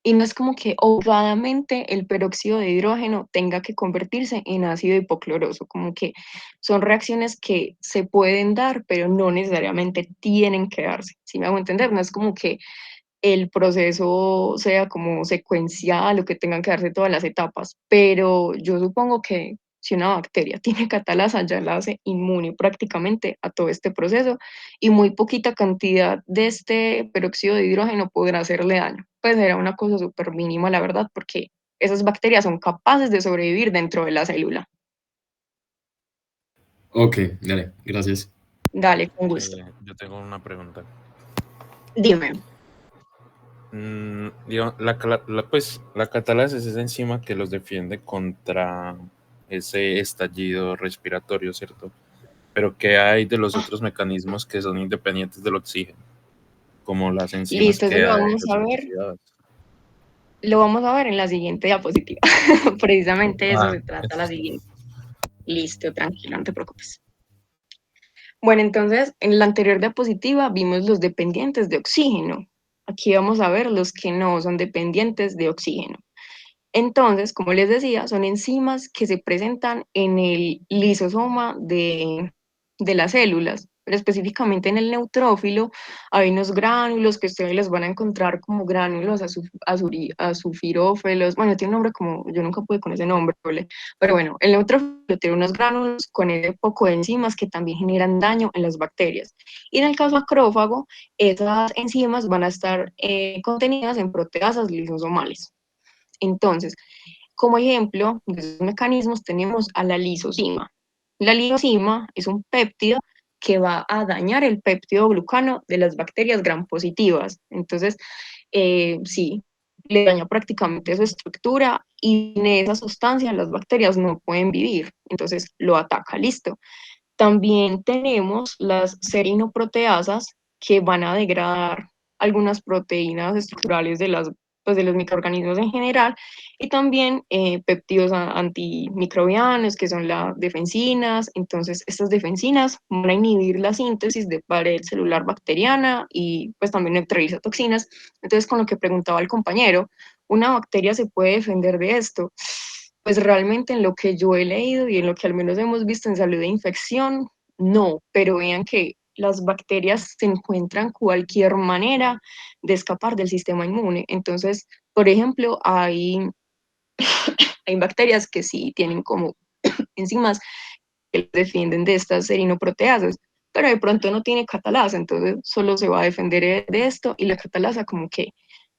Y no es como que obligadamente el peróxido de hidrógeno tenga que convertirse en ácido hipocloroso, como que son reacciones que se pueden dar, pero no necesariamente tienen que darse. ¿Sí me hago entender? No es como que el proceso sea como secuencial o que tengan que darse todas las etapas, pero yo supongo que si una bacteria tiene catalasa ya la hace inmune prácticamente a todo este proceso y muy poquita cantidad de este peróxido de hidrógeno podrá hacerle daño. Pues era una cosa súper mínima, la verdad, porque esas bacterias son capaces de sobrevivir dentro de la célula. Ok, dale, gracias. Dale, con gusto. Yo tengo una pregunta. Dime. Pues la catalasa es esa enzima que los defiende contra ese estallido respiratorio, ¿cierto? Pero ¿qué hay de los otros mecanismos que son independientes del oxígeno? Como las enzimas Listo, eso que lo hay vamos a son ver. oxidadas. Lo vamos a ver en la siguiente diapositiva. Precisamente de eso Ah, se trata la siguiente. Listo, tranquilo, no te preocupes. Bueno, entonces, en la anterior diapositiva vimos los dependientes de oxígeno. Aquí vamos a ver los que no son dependientes de oxígeno. Entonces, como les decía, son enzimas que se presentan en el lisosoma de las células, pero específicamente en el neutrófilo hay unos gránulos que ustedes les van a encontrar como gránulos azufirófilos. Bueno, tiene un nombre como, yo nunca pude con ese nombre, ¿vale? Pero bueno, el neutrófilo tiene unos gránulos con ese poco de enzimas que también generan daño en las bacterias. Y en el caso acrófago, esas enzimas van a estar contenidas en proteasas lisosomales. Entonces, como ejemplo de esos mecanismos tenemos a la lisozima. La lisozima es un péptido que va a dañar el péptido glucano de las bacterias gram positivas. Entonces, sí, le daña prácticamente su estructura y en esa sustancia las bacterias no pueden vivir. Entonces, lo ataca, listo. También tenemos las serinoproteasas que van a degradar algunas proteínas estructurales pues, de los microorganismos en general, y también péptidos antimicrobianos, que son las defensinas. Entonces, estas defensinas van a inhibir la síntesis de pared celular bacteriana y pues también neutraliza toxinas. Entonces, con lo que preguntaba el compañero, ¿una bacteria se puede defender de esto? Pues realmente en lo que yo he leído y en lo que al menos hemos visto en salud de infección, no, pero vean que las bacterias se encuentran cualquier manera de escapar del sistema inmune. Entonces, por ejemplo, hay bacterias que sí tienen como enzimas que defienden de estas serinoproteasas, pero de pronto no tiene catalasa, entonces solo se va a defender de esto, y la catalasa como que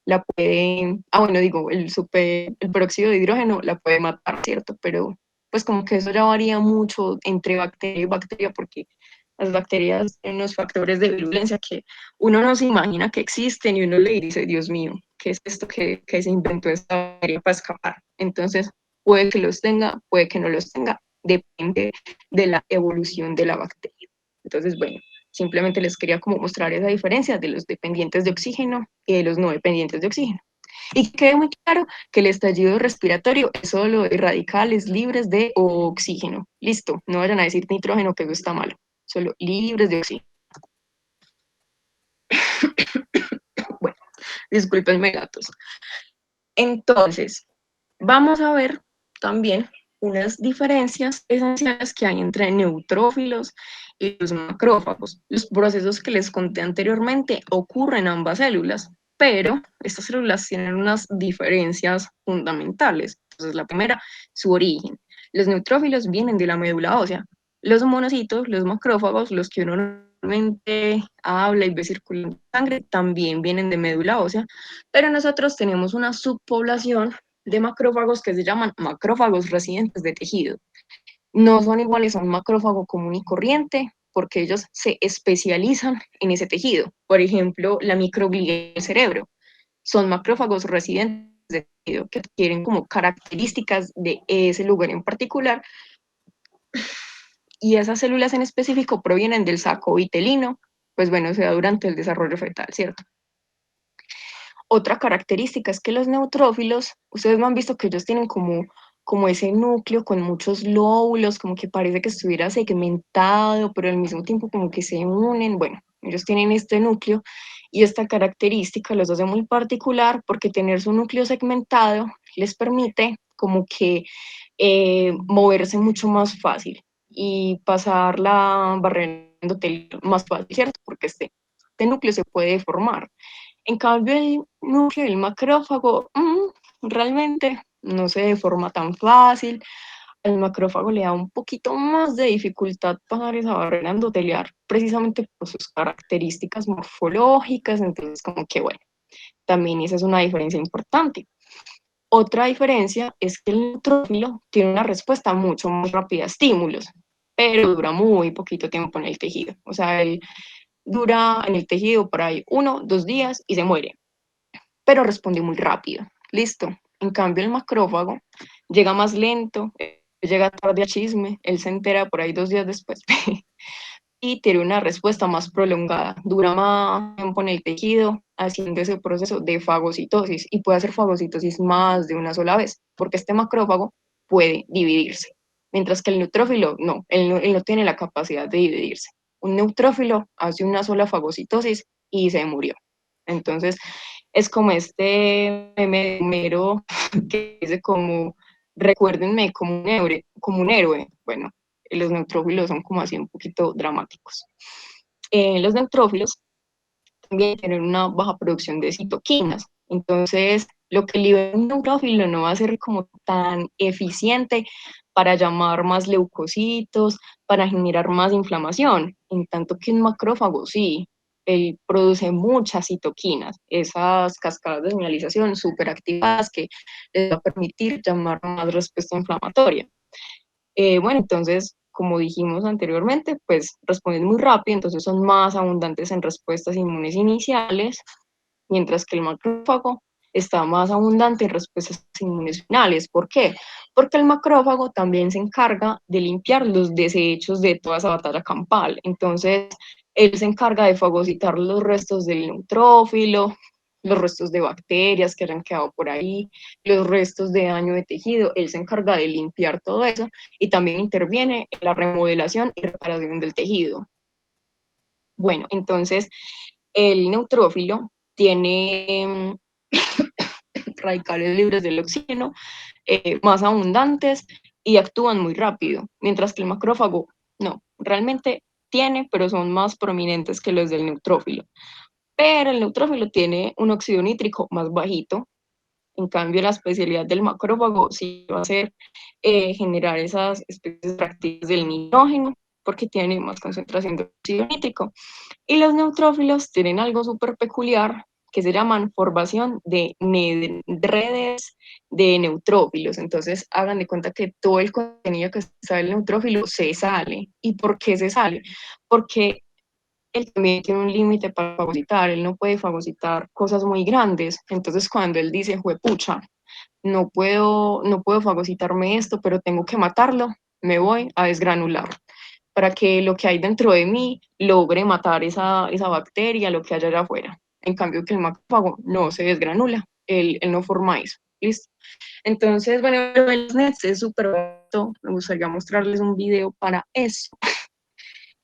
la puede, bueno, digo, el peróxido de hidrógeno la puede matar, ¿cierto? Pero pues como que eso ya varía mucho entre bacteria y bacteria, porque las bacterias tienen unos factores de virulencia que uno no se imagina que existen, y uno le dice, Dios mío, ¿qué es esto que se inventó esta bacteria para escapar? Entonces, puede que los tenga, puede que no los tenga, depende de la evolución de la bacteria. Entonces, bueno, simplemente les quería como mostrar esa diferencia de los dependientes de oxígeno y de los no dependientes de oxígeno. Y quede muy claro que el estallido respiratorio es solo de radicales libres de oxígeno. Listo, no vayan a decir nitrógeno, que eso está malo. Solo libres de oxígeno. Bueno, discúlpenme, gatos. Entonces, vamos a ver también unas diferencias esenciales que hay entre neutrófilos y los macrófagos. Los procesos que les conté anteriormente ocurren en ambas células, pero estas células tienen unas diferencias fundamentales. Entonces, la primera, su origen. Los neutrófilos vienen de la médula ósea. Los monocitos, los macrófagos, los que uno normalmente habla y ve circulando en sangre, también vienen de médula ósea, pero nosotros tenemos una subpoblación de macrófagos que se llaman macrófagos residentes de tejido. No son iguales a un macrófago común y corriente, porque ellos se especializan en ese tejido. Por ejemplo, la microglia del cerebro son macrófagos residentes de tejido que adquieren como características de ese lugar en particular, y esas células en específico provienen del saco vitelino, pues bueno, se da durante el desarrollo fetal, ¿cierto? Otra característica es que los neutrófilos, ustedes no han visto que ellos tienen como ese núcleo con muchos lóbulos, como que parece que estuviera segmentado, pero al mismo tiempo como que se unen. Bueno, ellos tienen este núcleo, y esta característica los hace muy particular, porque tener su núcleo segmentado les permite como que moverse mucho más fácil y pasar la barrera endotelial más fácil, ¿cierto? Porque este núcleo se puede deformar. En cambio, el núcleo del macrófago realmente no se deforma tan fácil. El macrófago le da un poquito más de dificultad pasar esa barrera endoteliar, precisamente por sus características morfológicas. Entonces, como que bueno, también esa es una diferencia importante. Otra diferencia es que el neutrófilo tiene una respuesta mucho más rápida a estímulos, pero dura muy poquito tiempo en el tejido. O sea, él dura en el tejido por ahí 1, 2 días y se muere, pero responde muy rápido. Listo. En cambio, el macrófago llega más lento, llega tarde a chisme, él se entera por ahí 2 días después y tiene una respuesta más prolongada, dura más tiempo en el tejido, haciendo ese proceso de fagocitosis, y puede hacer fagocitosis más de una sola vez, porque este macrófago puede dividirse, mientras que el neutrófilo no, él no tiene la capacidad de dividirse. Un neutrófilo hace una sola fagocitosis y se murió. Entonces, es como este meme mero que dice como, recuérdenme como un héroe. Bueno, los neutrófilos son como así un poquito dramáticos. Los neutrófilos también tienen una baja producción de citoquinas, entonces lo que libera un neutrófilo no va a ser como tan eficiente para llamar más leucocitos, para generar más inflamación, en tanto que un macrófago sí, él produce muchas citoquinas, esas cascadas de señalización súper activadas que les va a permitir llamar más respuesta inflamatoria. Bueno, entonces, como dijimos anteriormente, pues responden muy rápido, entonces son más abundantes en respuestas inmunes iniciales, mientras que el macrófago está más abundante en respuestas inmunes finales. ¿Por qué? Porque el macrófago también se encarga de limpiar los desechos de toda esa batalla campal. Entonces, Él se encarga de fagocitar los restos del neutrófilo, los restos de bacterias que hayan quedado por ahí, los restos de daño de tejido. Él se encarga de limpiar todo eso y también interviene en la remodelación y reparación del tejido. Bueno, entonces el neutrófilo tiene radicales libres del oxígeno, más abundantes y actúan muy rápido, mientras que el macrófago no, realmente tiene, pero son más prominentes que los del neutrófilo. Pero el neutrófilo tiene un óxido nítrico más bajito, en cambio la especialidad del macrófago sí va a ser generar esas especies reactivas del nitrógeno, porque tiene más concentración de óxido nítrico. Y los neutrófilos tienen algo súper peculiar que se llaman formación de redes de neutrófilos. Entonces, hagan de cuenta que todo el contenido que sale del neutrófilo se sale. ¿Y por qué se sale? Porque él también tiene un límite para fagocitar, él no puede fagocitar cosas muy grandes. Entonces, cuando él dice, juepucha, no puedo fagocitarme esto, pero tengo que matarlo, me voy a desgranular para que lo que hay dentro de mí logre matar esa bacteria, lo que haya allá afuera. En cambio que el macrófago no se desgranula, él no forma eso. ¿Listo? Entonces, bueno, el NETs es súper bonito, me gustaría mostrarles un video para eso.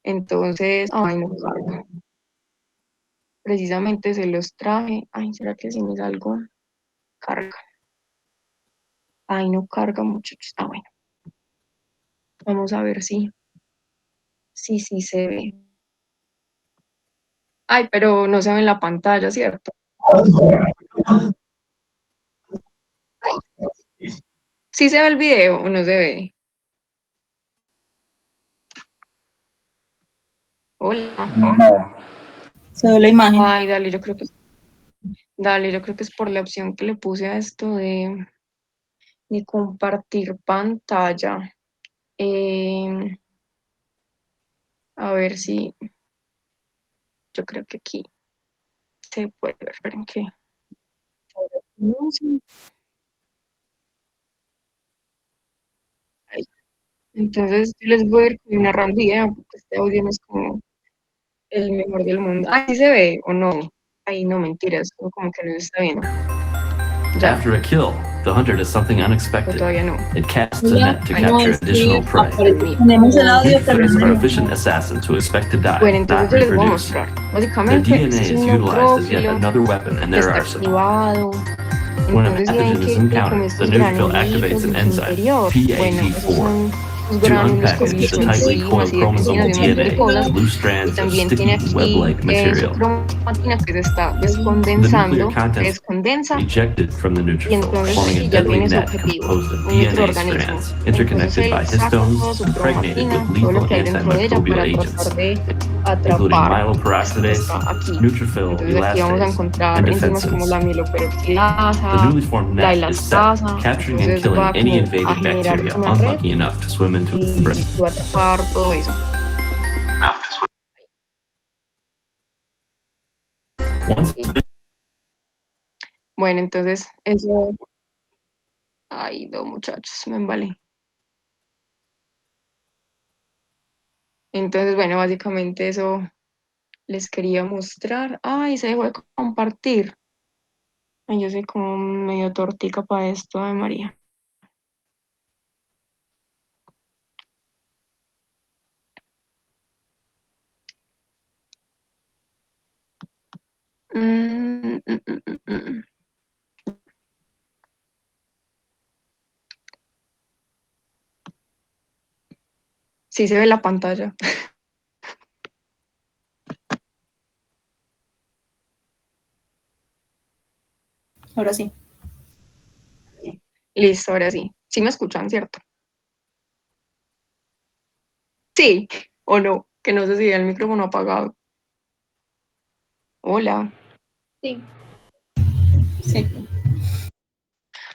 Entonces, ay, no carga. Precisamente se los traje. Ay, ¿será que si me salgo? Carga. Ay, no carga, muchachos. Ah, bueno. Vamos a ver si sí se ve. Ay, pero no se ve en la pantalla, ¿cierto? ¿Sí se ve el video o no se ve? Hola. Se ve la imagen. Ay, dale, yo creo que es por la opción que le puse a esto de compartir pantalla. A ver si yo creo que aquí se puede ver. Esperen que. Ahí. Entonces yo les voy a ir narrando idea, porque este audio no es como el mejor del mundo. Ah, ¿sí se ve o no? Ay, no, mentiras, como que no se está viendo. Ya, After a kill, the hunter does something pero unexpected. todavía no. It casts a net to Ay, no, capture es que additional prey. Tenemos el audio, pero Neutrophils no are lo efficient assassins who expect to die, Bueno, not entonces yo les voy a reproduce. mostrar. Their Básicamente, DNA este es is un utilized as yet neutrófilo another weapon in que their está arsenal. activado. When an Entonces, si ven pathogen is que tiene como encountered, the estos neutrophil granulitos activates an en su enzyme, interior. Bueno, esos PAG4, son los to gránulos que unpackage the son tightly enzimas coiled y de chromosomal toxinas y un montón de DNA cosas. into loose Y strands of también sticky tiene aquí web-like su material. cromatina que se está The descondensando, nuclear contents descondensa, ejected from the y neutrophil, entonces forming aquí a ya deadly tiene su net objetivo, composed of un DNA microorganismo. strands Entonces interconnected by él saca histones toda su impregnated cromatina, with todo lo lethal que hay dentro de ella antimicrobial para agents, tratar de including atrapar esto que myeloperoxidase, está aquí. neutrophil Entonces aquí vamos a elastase, encontrar and enzimas como la defensins. The mieloperoxidasa, newly formed la net is set, elastasa. capturing and Entonces killing va any como a invaded generar bacteria una red unlucky enough to swim into its y breast. va a atrapar todo eso. Once Bueno, entonces eso. Ay, no, muchachos, me embalé. Entonces, bueno, básicamente eso les quería mostrar. Ay, se dejó de compartir. Ay, yo soy como medio tortica para esto, ay, María. Mm, mm, mm, mm, mm. Sí se ve la pantalla. Ahora sí. Listo, ahora sí. Sí me escuchan, ¿cierto? Sí, o no, que no sé si el micrófono apagado. Hola. Sí. Sí.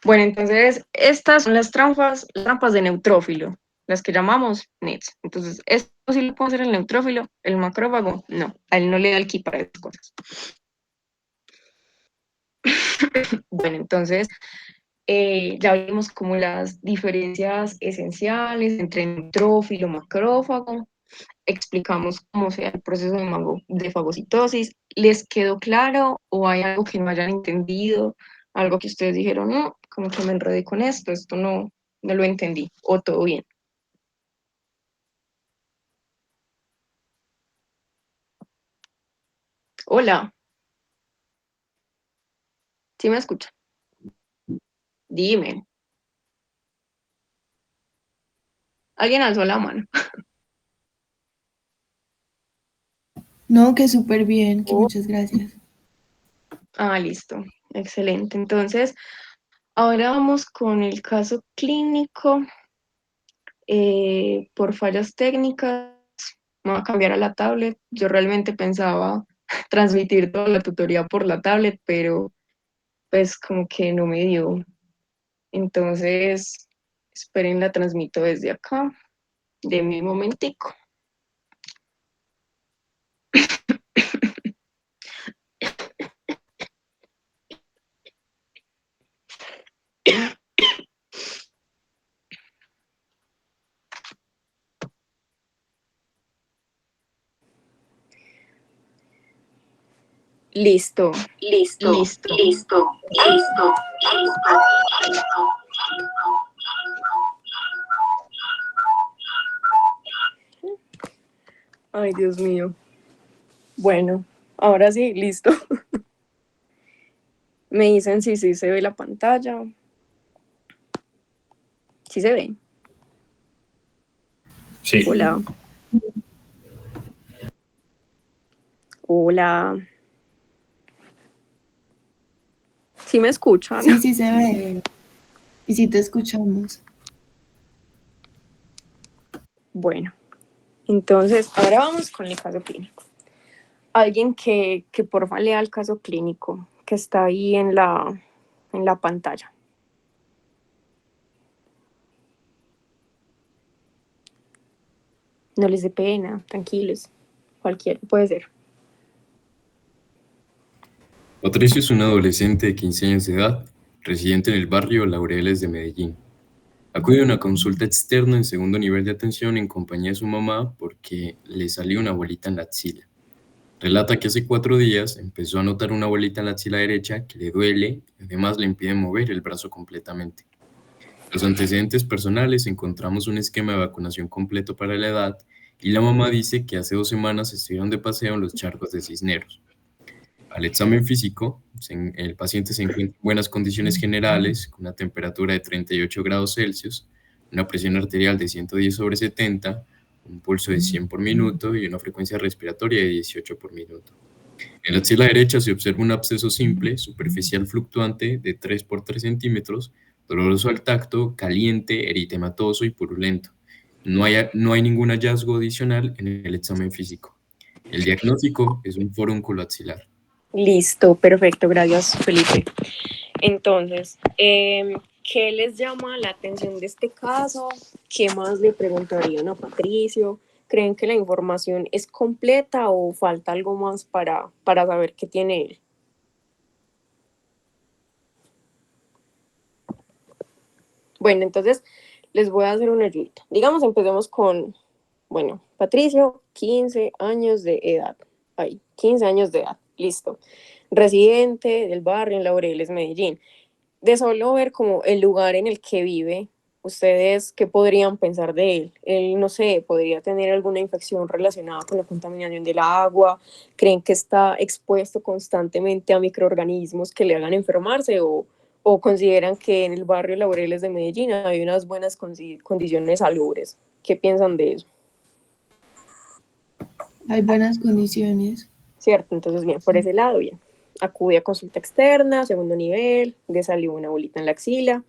Bueno, entonces estas son las trampas de neutrófilo, las que llamamos NETs. Entonces, esto sí lo puede hacer el neutrófilo, el macrófago, no, a él no le da el ki para esas cosas. Bueno, entonces, ya vimos como las diferencias esenciales entre neutrófilo y macrófago. explicamos cómo se da el proceso de fagocitosis. ¿Les quedó claro o hay algo que no hayan entendido? Algo que ustedes dijeron, no, como que me enredé con esto no lo entendí, o todo bien. Hola, ¿sí me escuchan? Dime. ¿Alguien alzó la mano? No, que súper bien, que Oh. muchas gracias. Ah, listo. Excelente. Entonces, ahora vamos con el caso clínico. Por fallas técnicas, me voy a cambiar a la tablet. Yo realmente pensaba transmitir toda la tutoría por la tablet, pero pues como que no me dio. Entonces, esperen, la transmito desde acá. De mi momentico. Listo. Ay, Dios mío. Bueno, ahora sí, listo. Me dicen si sí se ve la pantalla. ¿Sí se ve? Sí. Hola. Hola. ¿Sí me escuchan? Sí, sí se ve. Y sí te escuchamos. Bueno, entonces ahora vamos con el caso clínico. Alguien que porfa lea el caso clínico que está ahí en la pantalla. No les dé pena, tranquilos. Cualquiera, puede ser. Patricio es un adolescente de 15 años de edad, residente en el barrio Laureles de Medellín. Acude a una consulta externa en segundo nivel de atención en compañía de su mamá porque le salió una bolita en la axila. Relata que hace 4 días empezó a notar una bolita en la axila derecha que le duele y además le impide mover el brazo completamente. Los antecedentes personales encontramos un esquema de vacunación completo para la edad y la mamá dice que hace 2 semanas estuvieron de paseo en los charcos de Cisneros. Al examen físico, el paciente se encuentra en buenas condiciones generales, con una temperatura de 38 grados Celsius, una presión arterial de 110/70, un pulso de 100 por minuto y una frecuencia respiratoria de 18 por minuto. En la axila derecha se observa un absceso simple, superficial fluctuante de 3 por 3 centímetros, doloroso al tacto, caliente, eritematoso y purulento. No hay ningún hallazgo adicional en el examen físico. El diagnóstico es un forúnculo axilar. Listo, perfecto, gracias Felipe. Entonces, ¿qué les llama la atención de este caso? ¿Qué más le preguntarían a Patricio? ¿Creen que la información es completa o falta algo más para saber qué tiene él? Bueno, entonces les voy a hacer una ayudita. Digamos, empecemos con, bueno, Patricio, 15 años de edad. Ahí, 15 años de edad, listo. Residente del barrio en Laureles, Medellín. De solo ver como el lugar en el que vive, ¿ustedes qué podrían pensar de él? Él, no sé, podría tener alguna infección relacionada con la contaminación del agua. ¿Creen que está expuesto constantemente a microorganismos que le hagan enfermarse o consideran que en el barrio Laureles de Medellín hay unas buenas condiciones salubres? ¿Qué piensan de eso? Hay buenas condiciones. Cierto, entonces bien, por ese lado, bien. Acude a consulta externa, segundo nivel, le salió una bolita en la axila.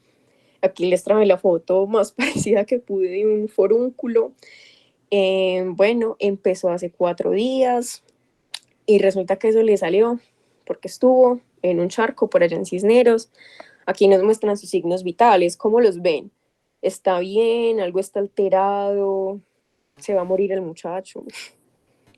Aquí les traje la foto más parecida que pude de un forúnculo. Bueno, empezó hace 4 días y resulta que eso le salió porque estuvo en un charco por allá en Cisneros. Aquí nos muestran sus signos vitales, ¿cómo los ven? ¿Está bien? ¿Algo está alterado? ¿Se va a morir el muchacho?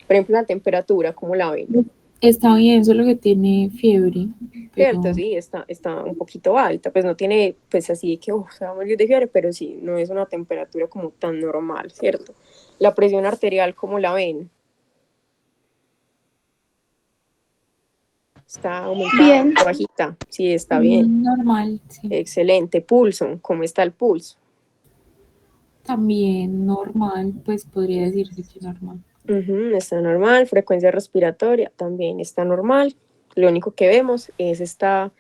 Por ejemplo, la temperatura, ¿cómo la ven? Está bien, solo que tiene fiebre. Pero Cierto, sí, está un poquito alta, pues no tiene, pues así que se va a morir de fiebre, pero sí, no es una temperatura como tan normal, ¿cierto? La presión arterial, ¿cómo la ven? ¿Está aumentada Bien. o bajita? Sí, está bien. Normal, sí. Excelente. Pulso, ¿cómo está el pulso? También normal, pues podría decirse que normal. Está normal. Frecuencia respiratoria también está normal. Lo único que vemos es esta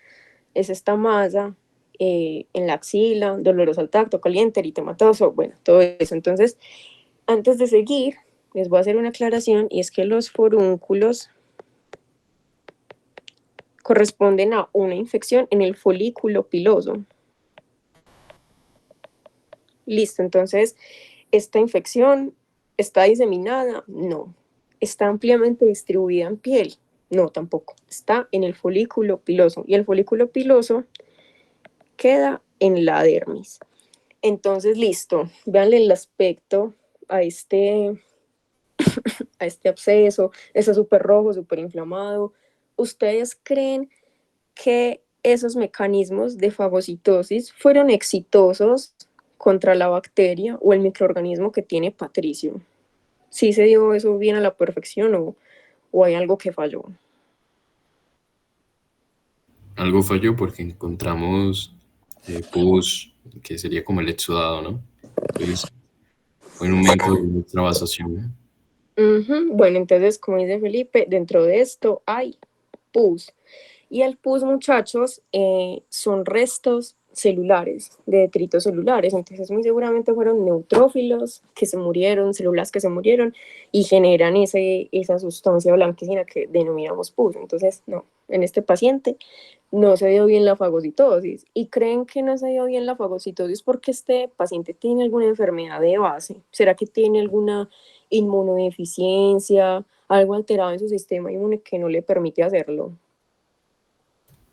masa en la axila, doloroso al tacto, caliente, eritematoso, bueno, todo eso. Entonces, antes de seguir, les voy a hacer una aclaración y es que los forúnculos corresponden a una infección en el folículo piloso. Listo, entonces, ¿esta infección está diseminada? No. ¿Está ampliamente distribuida en piel? No, tampoco. Está en el folículo piloso y el folículo piloso queda en la dermis. Entonces, listo, véanle el aspecto a este absceso, está súper rojo, súper inflamado. ¿Ustedes creen que esos mecanismos de fagocitosis fueron exitosos contra la bacteria o el microorganismo que tiene Patricio? ¿Sí se dio eso bien a la perfección o hay algo que falló? Algo falló porque encontramos pus, que sería como el exudado, ¿no? Entonces, fue un aumento de nuestra vasación. Bueno, entonces, como dice Felipe, dentro de esto hay pus. Y el pus, muchachos, son restos celulares, de detritos celulares. Entonces, muy seguramente fueron neutrófilos que se murieron, células que se murieron y generan esa sustancia blanquecina que denominamos pus. Entonces, no, en este paciente no se dio bien la fagocitosis. ¿Y creen que no se dio bien la fagocitosis porque este paciente tiene alguna enfermedad de base? ¿Será que tiene alguna inmunodeficiencia, algo alterado en su sistema inmune que no le permite hacerlo?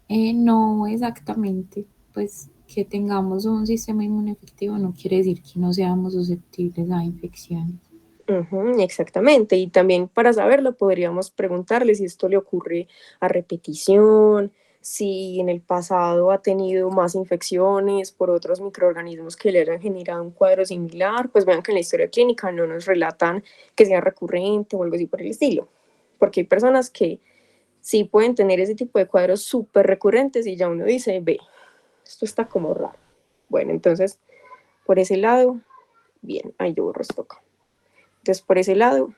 No exactamente, pues que tengamos un sistema inmune efectivo no quiere decir que no seamos susceptibles a infecciones. Exactamente, y también para saberlo podríamos preguntarle si esto le ocurre a repetición, si en el pasado ha tenido más infecciones por otros microorganismos que le hayan generado un cuadro similar. Pues vean que en la historia clínica no nos relatan que sea recurrente o algo así por el estilo, porque hay personas que sí pueden tener ese tipo de cuadros súper recurrentes y ya uno dice, ve, esto está como raro. Bueno, entonces, por ese lado, bien, ahí yo borro esto acá. Entonces, por ese lado,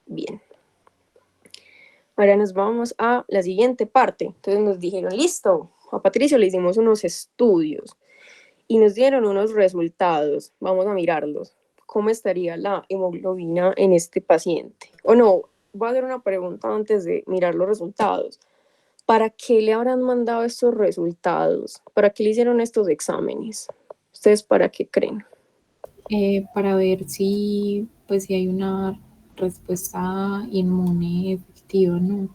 bien. Ahora nos vamos a la siguiente parte. Entonces nos dijeron, listo, a Patricio le hicimos unos estudios y nos dieron unos resultados. Vamos a mirarlos. ¿Cómo estaría la hemoglobina en este paciente? O no, voy a hacer una pregunta antes de mirar los resultados. ¿Para qué le habrán mandado estos resultados? ¿Para qué le hicieron estos exámenes? ¿Ustedes para qué creen? Para ver si hay una respuesta inmune efectiva, ¿no?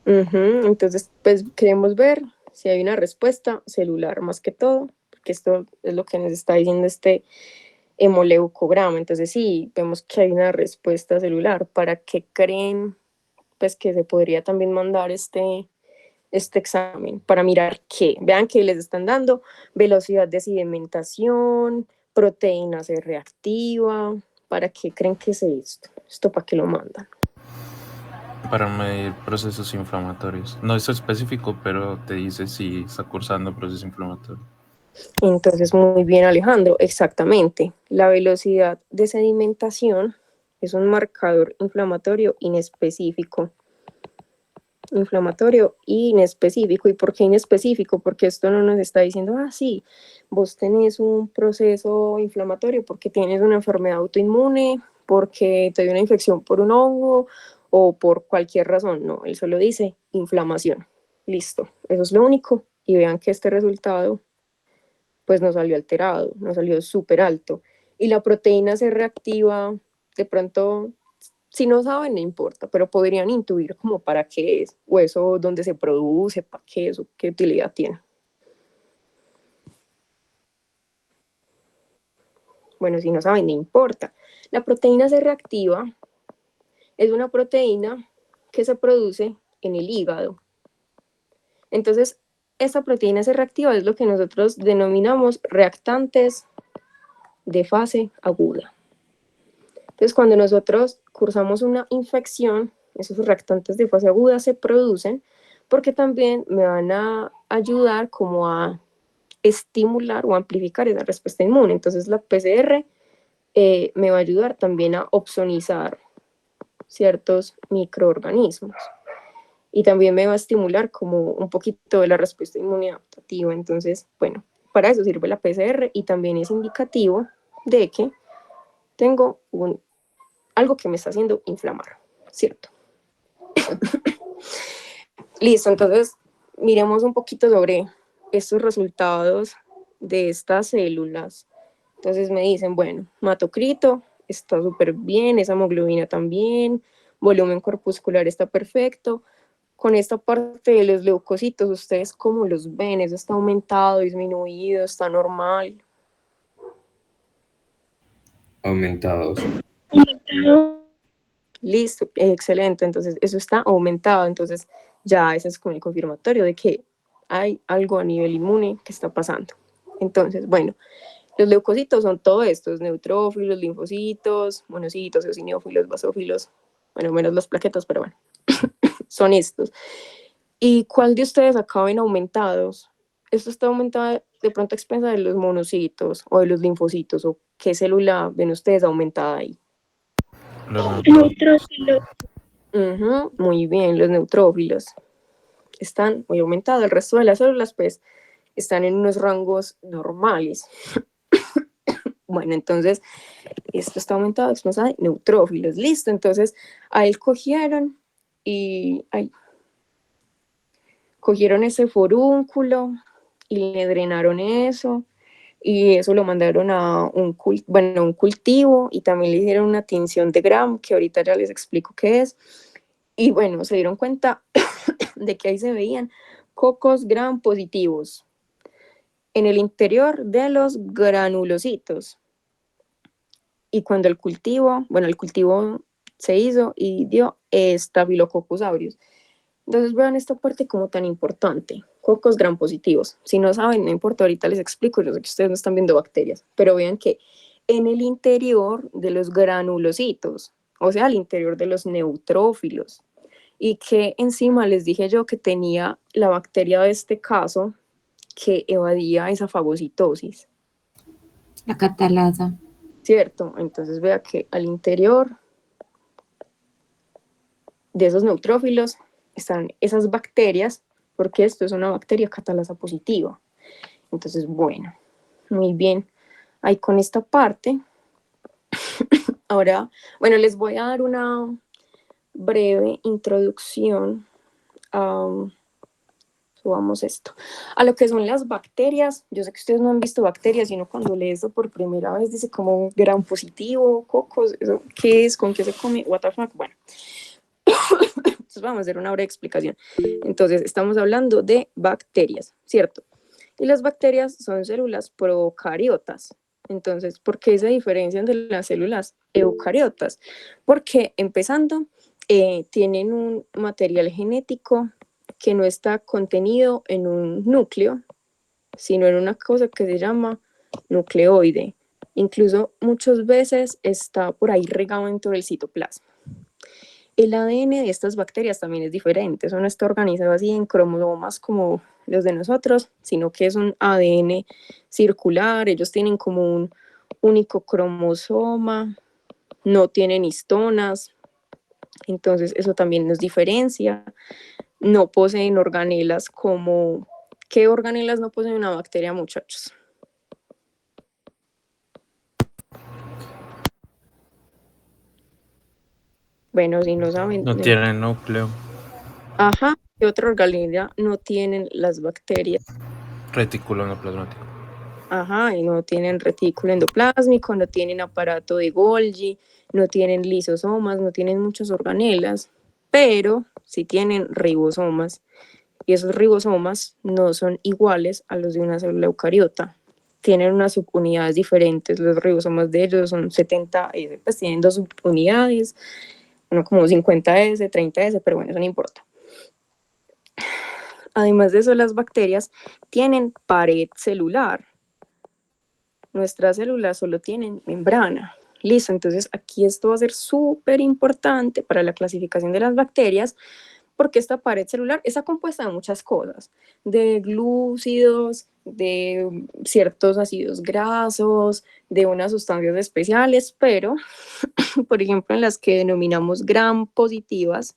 Entonces, pues queremos ver si hay una respuesta celular más que todo, porque esto es lo que nos está diciendo este hemoleucograma. Entonces, sí, vemos que hay una respuesta celular. ¿Para qué creen pues que se podría también mandar este examen? Para mirar qué. Vean que les están dando velocidad de sedimentación, proteína C reactiva. ¿Para qué creen que es esto? ¿Esto para qué lo mandan? Para medir procesos inflamatorios. No es específico, pero te dice si está cursando proceso inflamatorio. Entonces, muy bien, Alejandro, exactamente. La velocidad de sedimentación es un marcador inflamatorio inespecífico. Inflamatorio inespecífico. ¿Y por qué inespecífico? Porque esto no nos está diciendo, sí, vos tenés un proceso inflamatorio porque tienes una enfermedad autoinmune, porque te dio una infección por un hongo o por cualquier razón. No, él solo dice inflamación. Listo, eso es lo único. Y vean que este resultado pues no salió alterado, no salió súper alto. Y la proteína C reactiva, de pronto, si no saben, no importa, pero podrían intuir como para qué es, o eso, dónde se produce, para qué es, o qué utilidad tiene. Bueno, si no saben, no importa. La proteína C reactiva es una proteína que se produce en el hígado. Entonces, esta proteína C reactiva es lo que nosotros denominamos reactantes de fase aguda. Entonces, cuando nosotros cursamos una infección, esos reactantes de fase aguda se producen porque también me van a ayudar como a estimular o amplificar esa respuesta inmune. Entonces, la PCR me va a ayudar también a opsonizar ciertos microorganismos y también me va a estimular como un poquito de la respuesta inmune adaptativa. Entonces, bueno, para eso sirve la PCR y también es indicativo de que tengo algo que me está haciendo inflamar, ¿cierto? Listo, entonces miremos un poquito sobre estos resultados de estas células. Entonces me dicen, bueno, hematocrito está súper bien, esa hemoglobina también, volumen corpuscular está perfecto. Con esta parte de los leucocitos, ¿ustedes cómo los ven? ¿Eso está aumentado, disminuido, está normal? Aumentados. Listo, excelente. Entonces, eso está aumentado. Entonces, ya ese es como el confirmatorio de que hay algo a nivel inmune que está pasando. Entonces, bueno, los leucocitos son todo estos, neutrófilos, linfocitos, monocitos, eosinófilos, basófilos, bueno, menos las plaquetas, pero bueno, son estos. ¿Y cuál de ustedes acá ven aumentados? ¿Esto está aumentado de pronto a expensa de los monocitos o de los linfocitos? ¿O qué célula ven ustedes aumentada ahí? Los neutrófilos. Muy bien, los neutrófilos están muy aumentados. El resto de las células, pues, están en unos rangos normales. Bueno, entonces, esto está aumentado, expensa de neutrófilos. Listo, entonces, a él cogieron y cogieron ese forúnculo y le drenaron eso. Y eso lo mandaron a un cultivo y también le hicieron una tinción de Gram, que ahorita ya les explico qué es. Y bueno, se dieron cuenta de que ahí se veían cocos gram positivos en el interior de los granulocitos. Y cuando el cultivo se hizo y dio Staphylococcus aureus. Entonces vean esta parte como tan importante, cocos gram positivos. Si no saben, no importa, ahorita les explico, yo sé que ustedes no están viendo bacterias, pero vean que en el interior de los granulocitos, o sea, al interior de los neutrófilos, y que encima les dije yo que tenía la bacteria de este caso que evadía esa fagocitosis. La catalasa. ¿Cierto? Entonces vea que al interior de esos neutrófilos están esas bacterias, porque esto es una bacteria catalasa positiva. Entonces, bueno, muy bien. Ahí con esta parte. Ahora, bueno, les voy a dar una breve introducción subamos esto, a lo que son las bacterias. Yo sé que ustedes no han visto bacterias, sino cuando leen esto por primera vez dice como gran positivo, cocos, ¿eso qué es? ¿Con qué se come? What the fuck? Bueno, entonces vamos a hacer una breve explicación. Entonces, estamos hablando de bacterias, ¿cierto? Y las bacterias son células procariotas. Entonces, ¿por qué se diferencian de las células eucariotas? Porque empezando, tienen un material genético que no está contenido en un núcleo, sino en una cosa que se llama nucleoide. Incluso muchas veces está por ahí regado dentro del citoplasma. El ADN de estas bacterias también es diferente, eso no está organizado así en cromosomas como los de nosotros, sino que es un ADN circular, ellos tienen como un único cromosoma, no tienen histonas, entonces eso también nos diferencia. No poseen organelas como... ¿Qué organelas no poseen una bacteria, muchachos? Bueno, si no saben... No tienen núcleo. Ajá, ¿qué otra organela no tienen las bacterias? Retículo endoplasmático. Ajá, y no tienen retículo endoplásmico, no tienen aparato de Golgi, no tienen lisosomas, no tienen muchas organelas, pero sí tienen ribosomas. Y esos ribosomas no son iguales a los de una célula eucariota. Tienen unas subunidades diferentes. Los ribosomas de ellos son 70S, pues tienen dos subunidades, uno como 50S, 30S, pero bueno, eso no importa. Además de eso, las bacterias tienen pared celular. Nuestras células solo tienen membrana. Listo, entonces aquí esto va a ser súper importante para la clasificación de las bacterias, porque esta pared celular está compuesta de muchas cosas, de glúcidos, de ciertos ácidos grasos, de unas sustancias especiales, pero, por ejemplo, en las que denominamos gram positivas,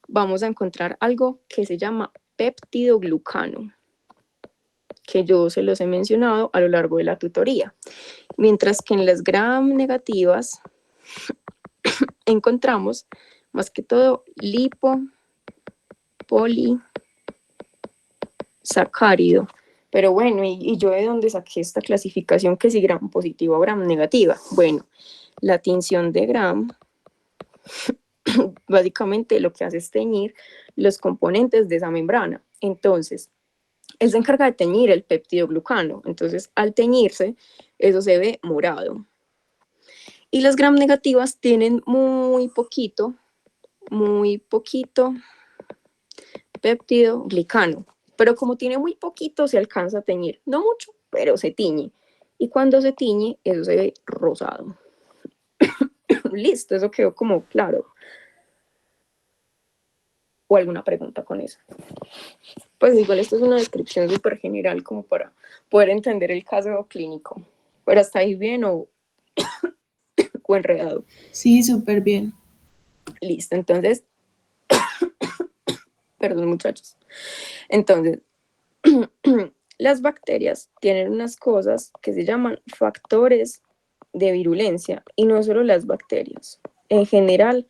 vamos a encontrar algo que se llama péptidoglucano, que yo se los he mencionado a lo largo de la tutoría. Mientras que en las gram negativas encontramos más que todo lipopolisacárido. Pero bueno, ¿y yo de dónde saqué esta clasificación que si gram positiva o gram negativa? Bueno, la tinción de gram básicamente lo que hace es teñir los componentes de esa membrana. Entonces, él se encarga de teñir el péptidoglucano. Entonces, al teñirse, eso se ve morado. Y las gram negativas tienen muy poquito péptidoglicano. Pero como tiene muy poquito, se alcanza a teñir. No mucho, pero se tiñe. Y cuando se tiñe, eso se ve rosado. Listo, eso quedó como claro. ¿O alguna pregunta con eso? Pues igual esto es una descripción súper general como para poder entender el caso clínico. Pero hasta ahí bien o enredado. Sí, súper bien. Listo, entonces, perdón muchachos. Entonces, las bacterias tienen unas cosas que se llaman factores de virulencia y no solo las bacterias. En general,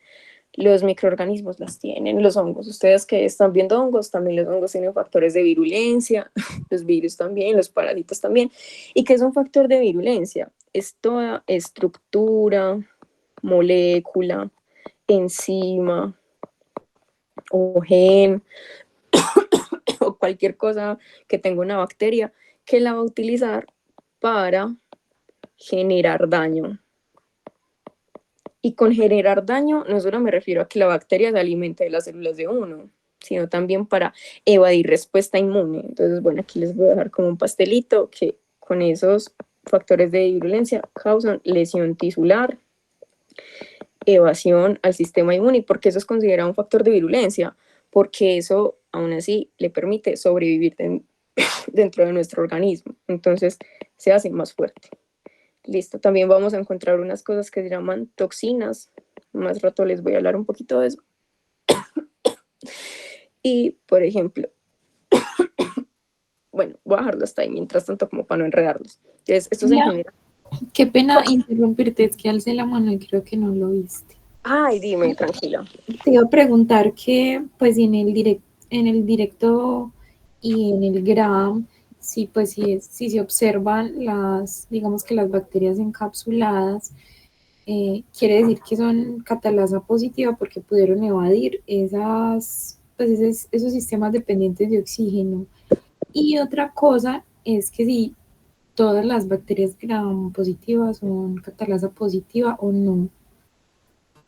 los microorganismos las tienen, los hongos. Ustedes que están viendo hongos, también los hongos tienen factores de virulencia, los virus también, los parásitos también. ¿Y qué es un factor de virulencia? Es toda estructura, molécula, enzima o gen o cualquier cosa que tenga una bacteria que la va a utilizar para generar daño. Y con generar daño no solo me refiero a que la bacteria se alimente de las células de uno, sino también para evadir respuesta inmune. Entonces, bueno, aquí les voy a dejar como un pastelito que con esos factores de virulencia causan lesión tisular, evasión al sistema inmune. ¿Por qué eso es considerado un factor de virulencia? Porque eso aún así le permite sobrevivir dentro de nuestro organismo. Entonces se hace más fuerte. Listo, también vamos a encontrar unas cosas que se llaman toxinas. Más rato les voy a hablar un poquito de eso. Y, por ejemplo, bueno, voy a dejarlo hasta ahí mientras tanto como para no enredarlos. Entonces, esto es en general. Qué pena interrumpirte, es que alcé la mano y creo que no lo viste. Ay, dime, tranquila. Te iba a preguntar que, pues, en el directo y en el gram, sí, pues, si se observan digamos que las bacterias encapsuladas, quiere decir que son catalasa positiva porque pudieron evadir esos sistemas dependientes de oxígeno. Y otra cosa es que si todas las bacterias gram positivas son catalasa positiva o no.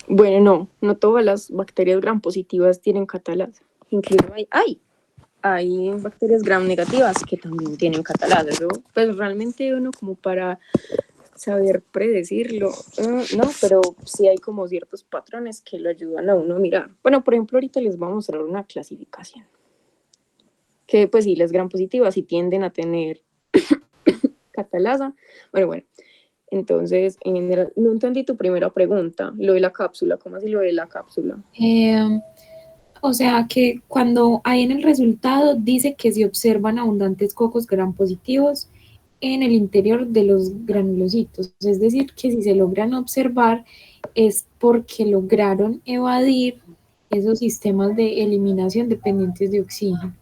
Bueno, no todas las bacterias gram positivas tienen catalasa. Incluso hay bacterias gram negativas que también tienen catalasa. Eso, pues realmente uno como para saber predecirlo, no, pero sí hay como ciertos patrones que lo ayudan a uno a mirar. Bueno, por ejemplo, ahorita les voy a mostrar una clasificación. Que pues sí, las gram positivas sí tienden a tener catalasa. Bueno. Entonces, en general, no entendí tu primera pregunta, lo de la cápsula. ¿Cómo así lo de la cápsula? O sea que cuando hay en el resultado dice que se observan abundantes cocos gram positivos en el interior de los granulocitos. Es decir, que si se logran observar es porque lograron evadir esos sistemas de eliminación dependientes de oxígeno.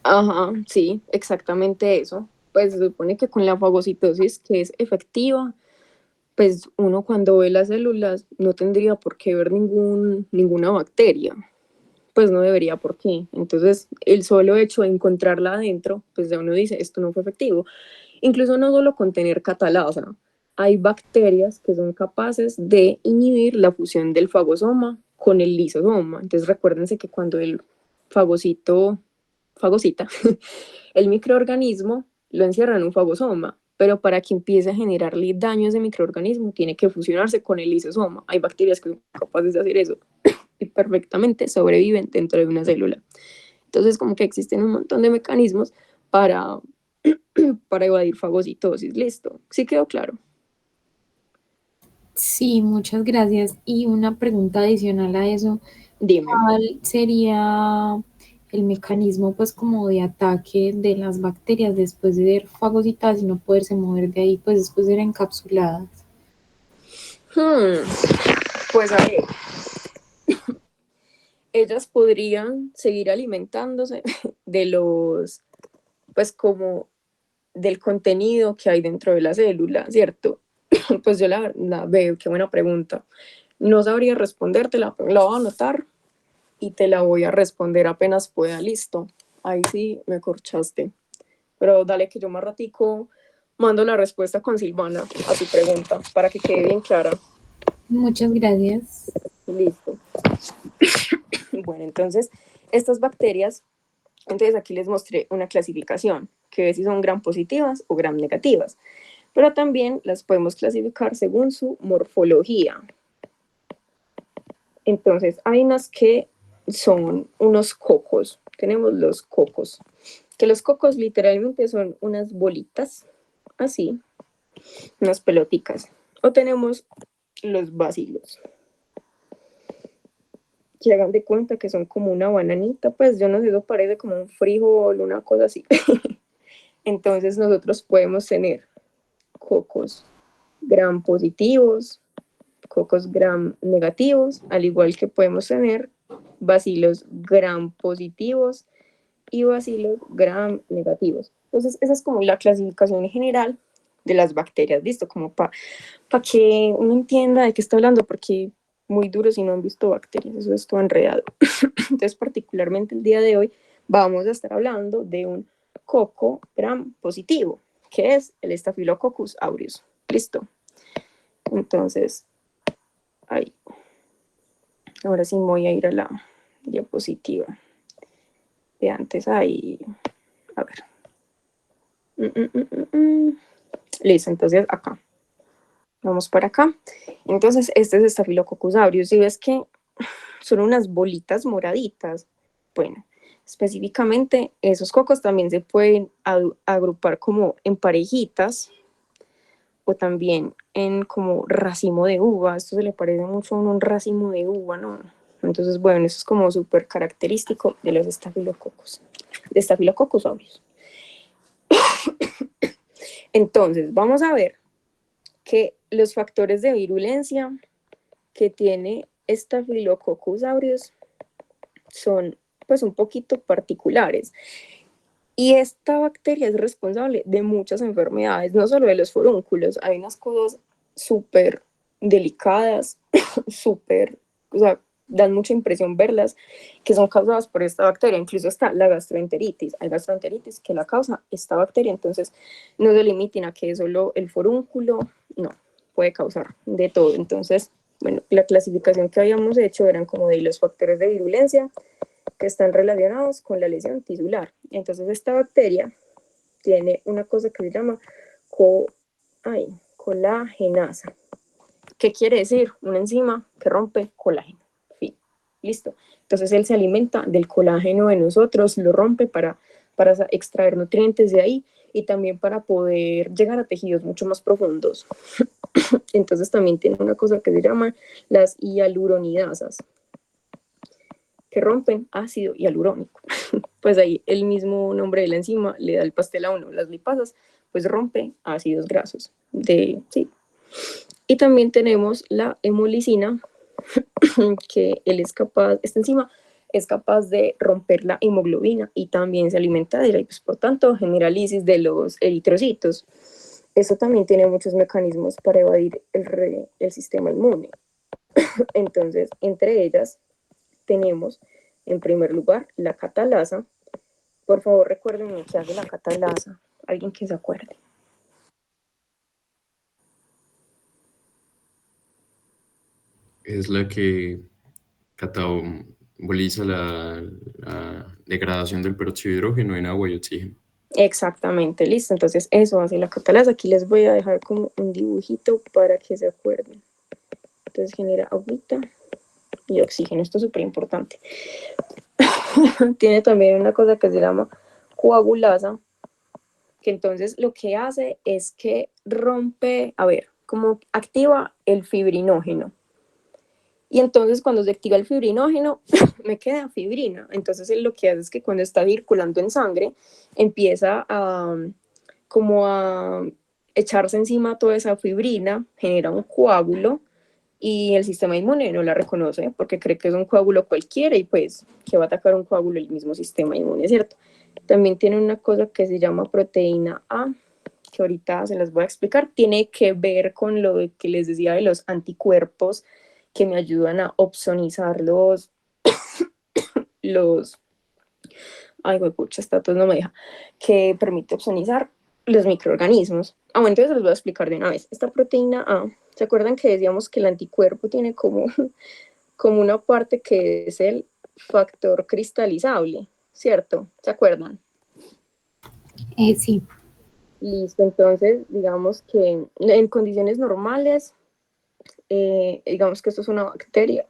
Ajá, sí, exactamente eso. Pues se supone que con la fagocitosis, que es efectiva, pues uno cuando ve las células no tendría por qué ver ninguna bacteria. Pues no debería por qué. Entonces, el solo hecho de encontrarla adentro, pues ya uno dice, esto no fue efectivo. Incluso no solo con tener catalasa, hay bacterias que son capaces de inhibir la fusión del fagosoma con el lisosoma. Entonces, recuérdense que cuando el fagocita el microorganismo lo encierra en un fagosoma, pero para que empiece a generarle daño a ese microorganismo tiene que fusionarse con el lisosoma. Hay bacterias que son capaces de hacer eso y perfectamente sobreviven dentro de una célula. Entonces, como que existen un montón de mecanismos para, para evadir fagocitosis. Listo, ¿sí quedó claro? Sí, muchas gracias. Y una pregunta adicional a eso, Dime. ¿cuál sería el mecanismo pues como de ataque de las bacterias después de ser fagocitadas y no poderse mover de ahí, pues después de ser encapsuladas? Pues a ver, ellas podrían seguir alimentándose de los, pues como del contenido que hay dentro de la célula, ¿cierto? Pues yo la verdad veo, qué buena pregunta. No sabría respondértela, pero la voy a anotar y te la voy a responder apenas pueda. Listo. Ahí sí me corchaste. Pero dale que yo más ratico mando la respuesta con Silvana a tu pregunta para que quede bien clara. Muchas gracias. Listo. Bueno, entonces, estas bacterias, entonces aquí les mostré una clasificación, que ve si son gram positivas o gram negativas, pero también las podemos clasificar según su morfología. Entonces, hay unas que son unos cocos. Tenemos los cocos, que los cocos literalmente son unas bolitas, así, unas peloticas. O tenemos los bacilos, que hagan de cuenta que son como una bananita, pues yo no sé, eso parece como un frijol, una cosa así. Entonces nosotros podemos tener cocos gram positivos, cocos gram negativos, al igual que podemos tener bacilos gram positivos y bacilos gram negativos. Entonces esa es como la clasificación en general de las bacterias, ¿listo? Como para que uno entienda de qué está hablando, porque muy duro si no han visto bacterias, eso es todo enredado. Entonces, particularmente el día de hoy vamos a estar hablando de un coco gram positivo, que es el Staphylococcus aureus. Listo. Entonces, ahí. Ahora sí voy a ir a la diapositiva de antes. Ahí. A ver. Listo, entonces acá. Vamos para acá. Entonces, este es Staphylococcus aureus. Y ves que son unas bolitas moraditas. Bueno, específicamente esos cocos también se pueden agrupar como en parejitas o también en como racimo de uva. Esto se le parece mucho a un racimo de uva, ¿no? Entonces, bueno, eso es como súper característico de los estafilococos, de Staphylococcus aureus. Entonces, vamos a ver que los factores de virulencia que tiene Staphylococcus aureus son pues un poquito particulares. Y esta bacteria es responsable de muchas enfermedades, no solo de los forúnculos. Hay unas cosas súper delicadas, súper, o sea, dan mucha impresión verlas, que son causadas por esta bacteria. Incluso está la gastroenteritis. Hay gastroenteritis que la causa esta bacteria, entonces no se limiten a que es solo el forúnculo, no, puede causar de todo. Entonces, bueno, la clasificación que habíamos hecho eran como de los factores de virulencia que están relacionados con la lesión tisular. Entonces esta bacteria tiene una cosa que se llama colagenasa. ¿Qué quiere decir? Una enzima que rompe colágeno. Fin. Listo. Entonces él se alimenta del colágeno de nosotros, lo rompe para extraer nutrientes de ahí y también para poder llegar a tejidos mucho más profundos. Entonces también tiene una cosa que se llama las hialuronidasas, que rompen ácido hialurónico. Pues ahí el mismo nombre de la enzima le da el pastel a uno. Las lipasas, pues rompe ácidos grasos. Sí. Y también tenemos la hemolicina, que esta enzima es capaz de romper la hemoglobina y también se alimenta de ella y pues por tanto genera lisis de los eritrocitos. Eso también tiene muchos mecanismos para evadir el sistema inmune. Entonces, entre ellas tenemos en primer lugar la catalasa. Por favor, recuérdenme qué hace la catalasa. Alguien que se acuerde. Es la que cataboliza la degradación del peróxido de hidrógeno en agua y oxígeno. Exactamente, listo. Entonces eso hace la catalasa. Aquí les voy a dejar como un dibujito para que se acuerden. Entonces genera agüita y oxígeno. Esto es súper importante. Tiene también una cosa que se llama coagulasa, que entonces lo que hace es que rompe, a ver, como activa el fibrinógeno. Y entonces cuando se activa el fibrinógeno, me queda fibrina. Entonces él lo que hace es que cuando está circulando en sangre, empieza a como a echarse encima toda esa fibrina, genera un coágulo y el sistema inmune no la reconoce porque cree que es un coágulo cualquiera y pues que va a atacar un coágulo el mismo sistema inmune, ¿cierto? También tiene una cosa que se llama proteína A, que ahorita se las voy a explicar. Tiene que ver con lo que les decía de los anticuerpos que me ayudan a opsonizar ay, pucha, esta tos no me deja, que permite opsonizar los microorganismos. Bueno, entonces les voy a explicar de una vez. Esta proteína A, ¿se acuerdan que decíamos que el anticuerpo tiene como una parte que es el factor cristalizable, ¿cierto? ¿Se acuerdan? Sí. Listo, entonces digamos que en condiciones normales, digamos que esto es una bacteria,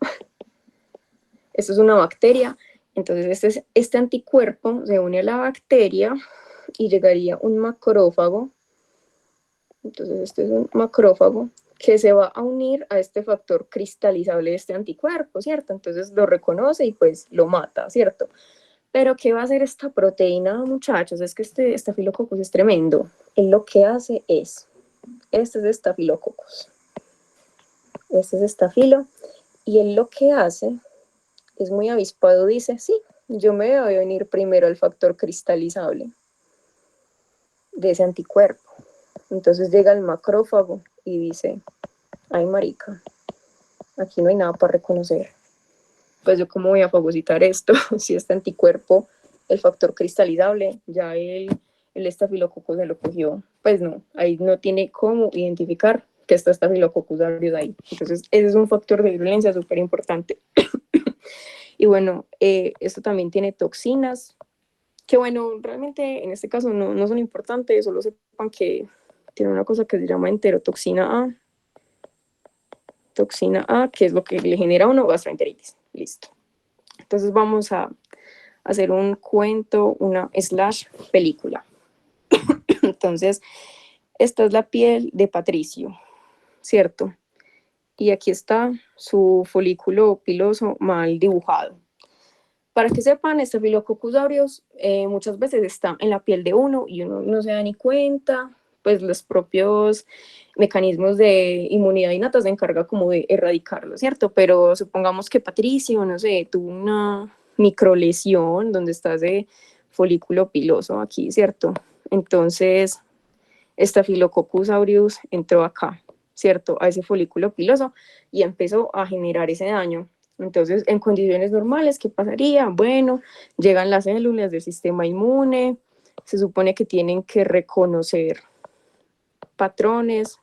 esto es una bacteria, entonces este anticuerpo se une a la bacteria y llegaría un macrófago, entonces este es un macrófago que se va a unir a este factor cristalizable de este anticuerpo, ¿cierto? Entonces lo reconoce y pues lo mata, ¿cierto? Pero ¿qué va a hacer esta proteína, muchachos? Es que este Staphylococcus es tremendo. Él lo que hace es, este es Staphylococcus, este es estafilo, y él lo que hace, es muy avispado, dice, sí, yo me voy a venir primero al factor cristalizable de ese anticuerpo. Entonces llega el macrófago y dice, ay marica, aquí no hay nada para reconocer. Pues yo cómo voy a fagocitar esto si este anticuerpo, el factor cristalizable, ya el Staphylococcus se lo cogió. Pues no, ahí no tiene cómo identificar que está Staphylococcus aureus ahí. Entonces ese es un factor de virulencia súper importante. Y bueno, esto también tiene toxinas, que bueno, realmente en este caso no son importantes, solo sepan que tiene una cosa que se llama enterotoxina A, toxina A, que es lo que le genera a uno gastroenteritis. Listo. Entonces vamos a hacer un cuento, una / película. Entonces, esta es la piel de Patricio, ¿cierto? Y aquí está su folículo piloso mal dibujado. Para que sepan, Staphylococcus aureus muchas veces está en la piel de uno y uno no se da ni cuenta, pues los propios mecanismos de inmunidad innata se encarga como de erradicarlo, ¿cierto? Pero supongamos que Patricio, no sé, tuvo una microlesión donde está ese folículo piloso aquí, ¿cierto? Entonces, Staphylococcus aureus entró acá, ¿cierto? A ese folículo piloso y empezó a generar ese daño. Entonces, en condiciones normales, ¿qué pasaría? Bueno, llegan las células del sistema inmune, se supone que tienen que reconocer patrones,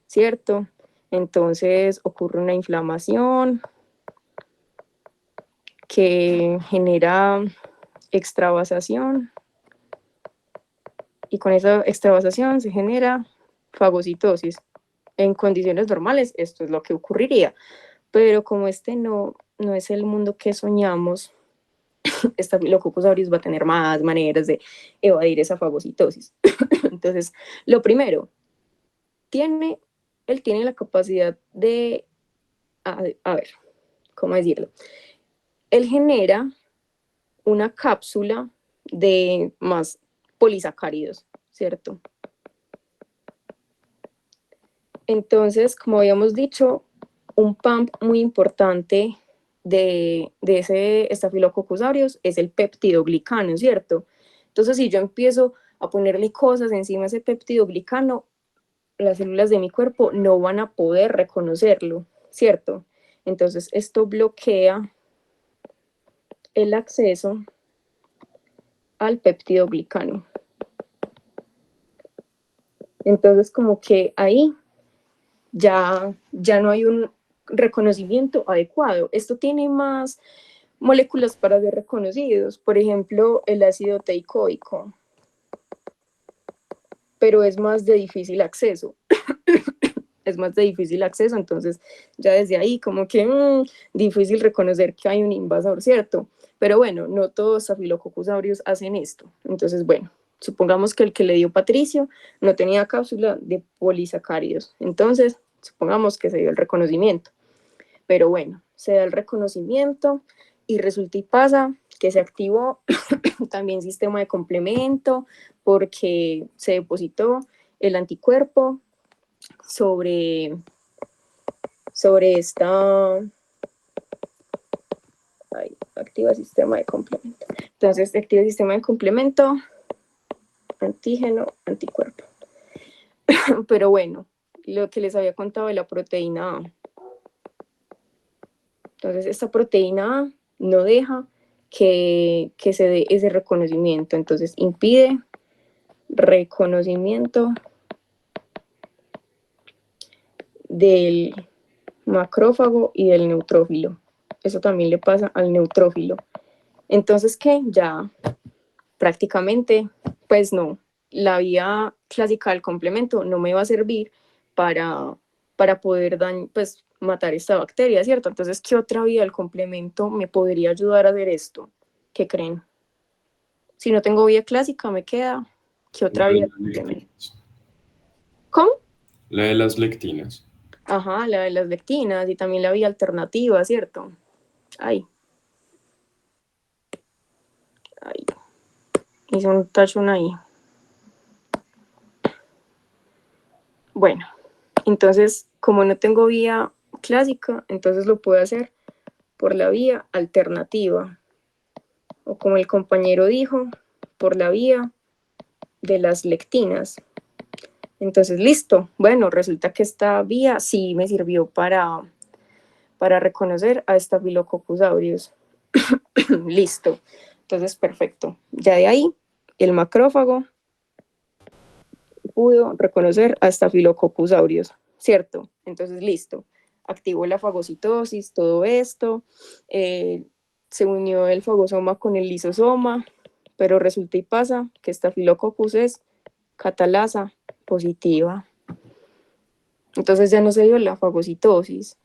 ¿cierto? Entonces ocurre una inflamación que genera extravasación y con esa extravasación se genera fagocitosis. En condiciones normales esto es lo que ocurriría, pero como este no es el mundo que soñamos, Staphylococcus aureus va a tener más maneras de evadir esa fagocitosis. Entonces, lo primero, él tiene la capacidad de, a ver, ¿cómo decirlo? Él genera una cápsula de más polisacáridos, ¿cierto? Entonces, como habíamos dicho, un pump muy importante de ese Staphylococcus aureus es el peptidoglicano, ¿cierto? Entonces, si yo empiezo a ponerle cosas encima de ese peptidoglicano, las células de mi cuerpo no van a poder reconocerlo, ¿cierto? Entonces, esto bloquea el acceso al peptidoglicano. Entonces, como que ahí ya no hay un reconocimiento adecuado. Esto tiene más moléculas para ser reconocidos, por ejemplo, el ácido teicoico. pero es más de difícil acceso. Es más de difícil acceso, entonces ya desde ahí como que difícil reconocer que hay un invasor, ¿cierto? Pero bueno, no todos Staphylococcus aureus hacen esto. Entonces, bueno, supongamos que el que le dio Patricio no tenía cápsula de polisacáridos. Entonces, supongamos que se dio el reconocimiento. Pero bueno, se da el reconocimiento y resulta y pasa que se activó también sistema de complemento porque se depositó el anticuerpo sobre esta... Ahí, activa sistema de complemento. Entonces, activa el sistema de complemento, antígeno, anticuerpo. Pero bueno, lo que les había contado de la proteína A. Entonces, esta proteína A no deja que se dé ese reconocimiento. Entonces, impide reconocimiento del macrófago y del neutrófilo. Eso también le pasa al neutrófilo. Entonces, ¿qué? Ya prácticamente, pues no, la vía clásica del complemento no me va a servir para poder pues, matar esta bacteria, ¿cierto? Entonces, ¿qué otra vía del complemento me podría ayudar a hacer esto? ¿Qué creen? Si no tengo vía clásica, me queda, ¿qué otra vía del complemento? ¿Cómo? La de las lectinas. Ajá, la de las lectinas y también la vía alternativa, ¿cierto? Ahí. Hice un tachón ahí. Bueno, entonces, como no tengo vía clásica, entonces lo puedo hacer por la vía alternativa. O como el compañero dijo, por la vía de las lectinas. Entonces, listo. Bueno, resulta que esta vía sí me sirvió para reconocer a Staphylococcus aureus. Listo. Entonces, perfecto. Ya de ahí, el macrófago pudo reconocer a Staphylococcus aureus, ¿cierto? Entonces, listo. Activó la fagocitosis, todo esto. Se unió el fagosoma con el lisosoma, pero resulta y pasa que Staphylococcus es catalasa positiva. Entonces ya no se dio la fagocitosis.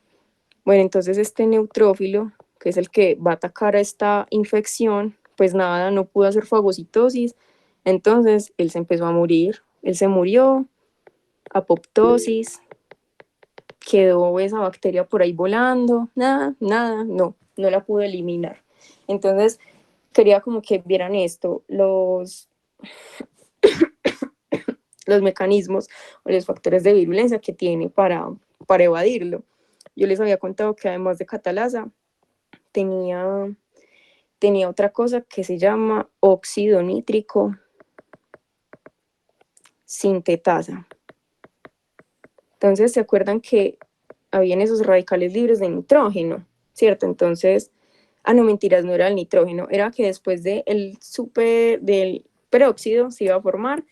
Bueno, entonces este neutrófilo, que es el que va a atacar a esta infección, pues nada, no pudo hacer fagocitosis, entonces él se empezó a morir, él se murió, apoptosis, quedó esa bacteria por ahí volando, nada, no la pudo eliminar. Entonces, quería como que vieran esto, los mecanismos o los factores de virulencia que tiene para evadirlo. Yo les había contado que además de catalasa, tenía otra cosa que se llama óxido nítrico sintetasa. Entonces, ¿se acuerdan que habían esos radicales libres de nitrógeno? ¿Cierto? Entonces, no mentiras, no era el nitrógeno, era que después del peróxido se iba a formar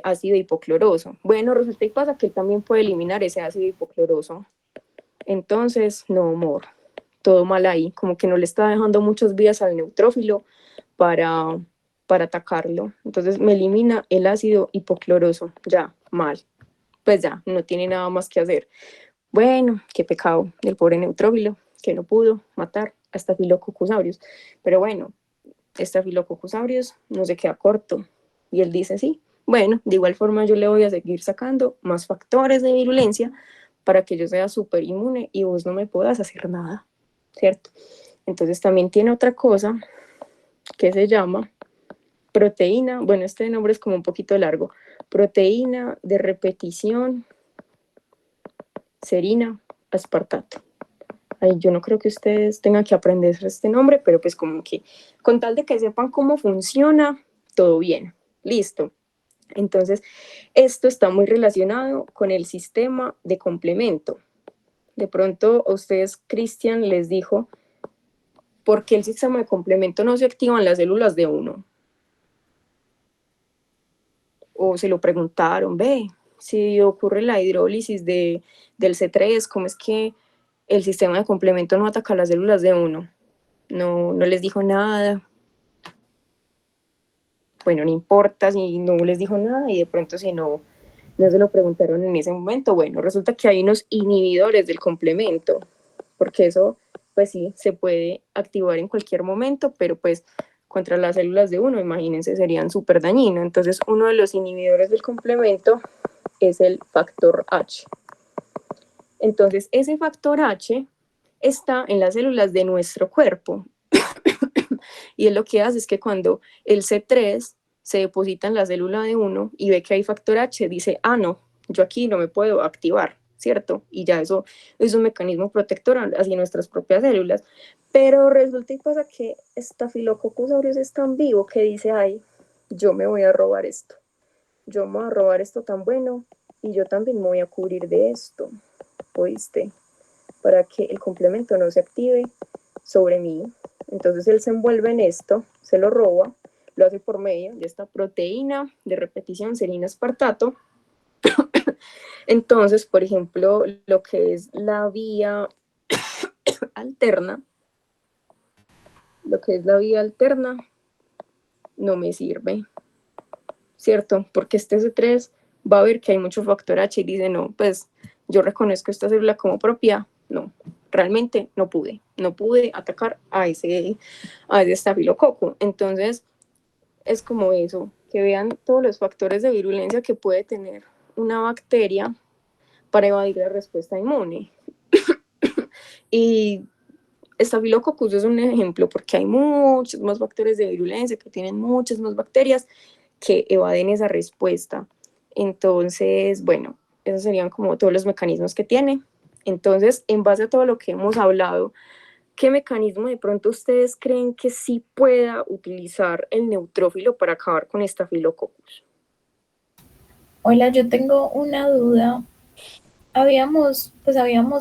ácido hipocloroso. Bueno, resulta y pasa que él también puede eliminar ese ácido hipocloroso. Entonces, no, amor, todo mal ahí, como que no le está dejando muchas vías al neutrófilo para atacarlo. Entonces me elimina el ácido hipocloroso, ya, mal. Pues ya, no tiene nada más que hacer. Bueno, qué pecado del pobre neutrófilo, que no pudo matar a Staphylococcus aureus. Pero bueno, Staphylococcus aureus no se queda corto. Y él dice, sí, bueno, de igual forma yo le voy a seguir sacando más factores de virulencia para que yo sea súper inmune y vos no me puedas hacer nada, ¿cierto? Entonces también tiene otra cosa que se llama proteína, bueno, este nombre es como un poquito largo, proteína de repetición serina aspartato. Ay, yo no creo que ustedes tengan que aprender este nombre, pero pues como que con tal de que sepan cómo funciona, todo bien, listo. Entonces, esto está muy relacionado con el sistema de complemento. De pronto a ustedes, Cristian, les dijo, ¿por qué el sistema de complemento no se activa en las células de uno? O se lo preguntaron, ve, si ocurre la hidrólisis del C3, ¿cómo es que el sistema de complemento no ataca las células de uno? No les dijo nada. bueno, no importa si no les dijo nada y de pronto si no se lo preguntaron en ese momento, bueno, resulta que hay unos inhibidores del complemento, porque eso, pues sí, se puede activar en cualquier momento, pero pues contra las células de uno, imagínense, serían súper dañinos. Entonces, uno de los inhibidores del complemento es el factor H. Entonces, ese factor H está en las células de nuestro cuerpo. Y él lo que hace es que cuando el C3 se deposita en la célula de uno y ve que hay factor H, dice, ah, no, yo aquí no me puedo activar, ¿cierto? Y ya eso es un mecanismo protector hacia nuestras propias células. Pero resulta y pasa que Staphylococcus aureus es tan vivo que dice, ay, yo me voy a robar esto. Yo me voy a robar esto tan bueno y yo también me voy a cubrir de esto, ¿oíste? Para que el complemento no se active sobre mí. Entonces él se envuelve en esto, se lo roba, lo hace por medio de esta proteína de repetición serina aspartato. Entonces, por ejemplo, lo que es la vía alterna, no me sirve, ¿cierto? Porque este C3 va a ver que hay mucho factor H y dice, no, pues yo reconozco esta célula como propia, no, realmente no pude atacar a ese estafilococo. Entonces, es como eso, que vean todos los factores de virulencia que puede tener una bacteria para evadir la respuesta inmune. Y Staphylococcus es un ejemplo porque hay muchos más factores de virulencia que tienen muchas más bacterias que evaden esa respuesta. Entonces, bueno, esos serían como todos los mecanismos que tiene. Entonces, en base a todo lo que hemos hablado, ¿qué mecanismo de pronto ustedes creen que sí pueda utilizar el neutrófilo para acabar con Staphylococcus? Hola, yo tengo una duda. Habíamos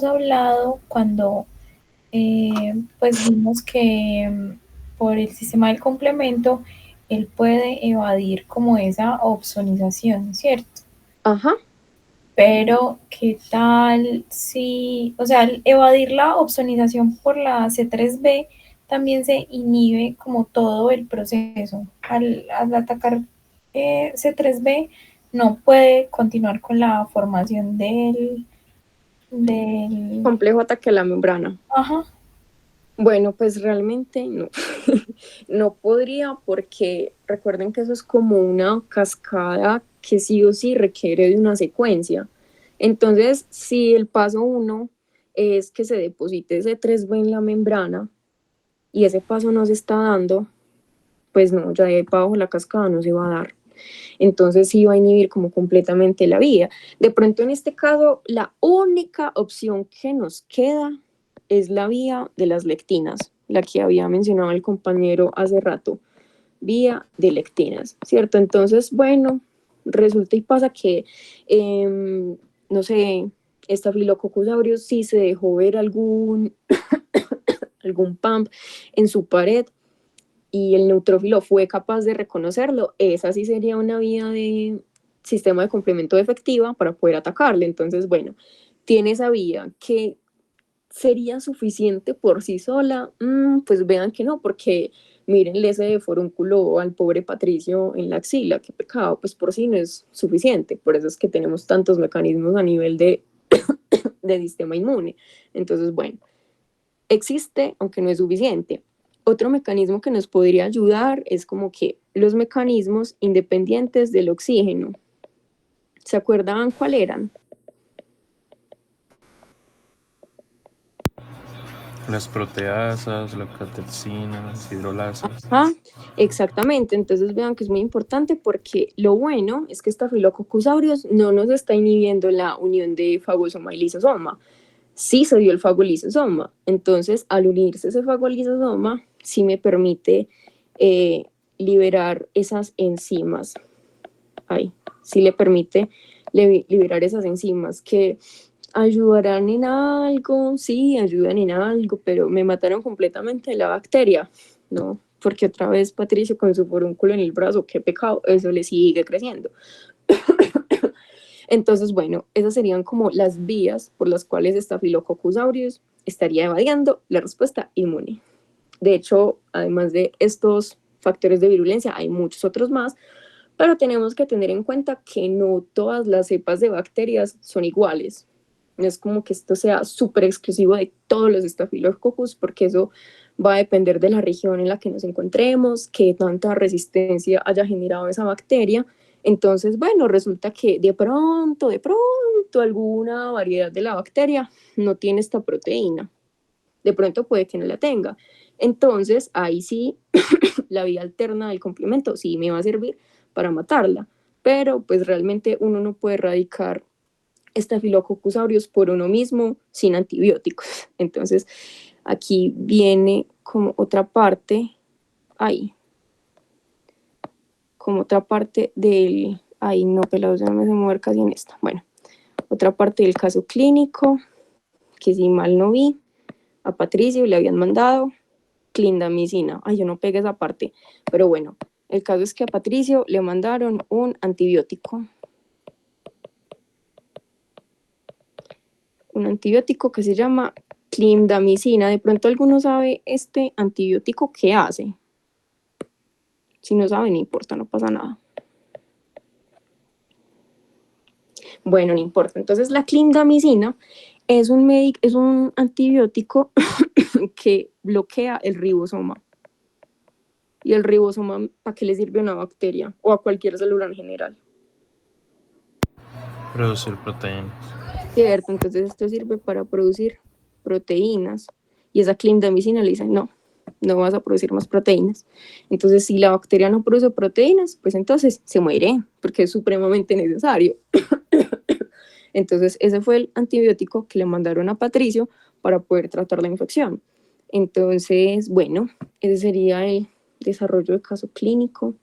hablado cuando pues vimos que por el sistema del complemento él puede evadir como esa opsonización, ¿cierto? Ajá. Pero, ¿qué tal si, o sea, al evadir la opsonización por la C3b también se inhibe como todo el proceso? Al atacar C3b no puede continuar con la formación del complejo ataque a la membrana. Ajá. Bueno, pues realmente no. No podría porque recuerden que eso es como una cascada que sí o sí requiere de una secuencia. Entonces, si el paso 1 es que se deposite ese 3B en la membrana y ese paso no se está dando, pues no, ya de ahí para abajo la cascada no se va a dar. Entonces sí va a inhibir como completamente la vía. De pronto en este caso, la única opción que nos queda es la vía de las lectinas, la que había mencionado el compañero hace rato, vía de lectinas, ¿cierto? Entonces, bueno, resulta y pasa que, no sé, Staphylococcus aureus sí se dejó ver algún pump en su pared y el neutrófilo fue capaz de reconocerlo. Esa sí sería una vía de sistema de complemento efectiva para poder atacarle. Entonces, bueno, tiene esa vía que ¿sería suficiente por sí sola? Pues vean que no, porque mírenle ese forúnculo al pobre Patricio en la axila, qué pecado, pues por sí no es suficiente, por eso es que tenemos tantos mecanismos a nivel de sistema inmune. Entonces, bueno, existe, aunque no es suficiente. Otro mecanismo que nos podría ayudar es como que los mecanismos independientes del oxígeno. ¿Se acuerdan cuál eran? Las proteasas, la catersina, las hidrolasas. Ajá, exactamente. Entonces vean que es muy importante porque lo bueno es que Staphylococcus aureus no nos está inhibiendo la unión de fagosoma y lisosoma. Sí se dio el fagolisosoma. Entonces, al unirse ese fagolisosoma, sí me permite liberar esas enzimas. Sí le permite liberar esas enzimas que ayudarán en algo, sí, ayudan en algo, pero me mataron completamente la bacteria, ¿no? Porque otra vez Patricio con su forúnculo en el brazo, qué pecado, eso le sigue creciendo. Entonces, bueno, esas serían como las vías por las cuales Staphylococcus aureus estaría evadiendo la respuesta inmune. De hecho, además de estos factores de virulencia, hay muchos otros más, pero tenemos que tener en cuenta que no todas las cepas de bacterias son iguales. No es como que esto sea súper exclusivo de todos los Staphylococcus, porque eso va a depender de la región en la que nos encontremos, qué tanta resistencia haya generado esa bacteria. Entonces, bueno, resulta que de pronto, alguna variedad de la bacteria no tiene esta proteína. De pronto puede que no la tenga. Entonces, ahí sí, la vía alterna del complemento sí me va a servir para matarla. Pero, pues realmente uno no puede erradicar Staphylococcus aureus por uno mismo sin antibióticos. Entonces, aquí viene como otra parte, ahí, como otra parte del, ahí no, pelados, ya me sé mover casi en esta. Bueno, otra parte del caso clínico, que si mal no vi, a Patricio le habían mandado clindamicina. Ay, yo no pegué esa parte, pero bueno, el caso es que a Patricio le mandaron un antibiótico. Un antibiótico que se llama clindamicina. De pronto alguno sabe este antibiótico qué hace. Si no sabe, no importa, no pasa nada. Bueno, no importa. Entonces la clindamicina es un antibiótico que bloquea el ribosoma. ¿Y el ribosoma para qué le sirve a una bacteria o a cualquier célula en general? Producir proteínas. Cierto, entonces esto sirve para producir proteínas. Y esa clindamicina le dice, no vas a producir más proteínas. Entonces, si la bacteria no produce proteínas, pues entonces se muere, porque es supremamente necesario. Entonces, ese fue el antibiótico que le mandaron a Patricio para poder tratar la infección. Entonces, bueno, ese sería el desarrollo del caso clínico.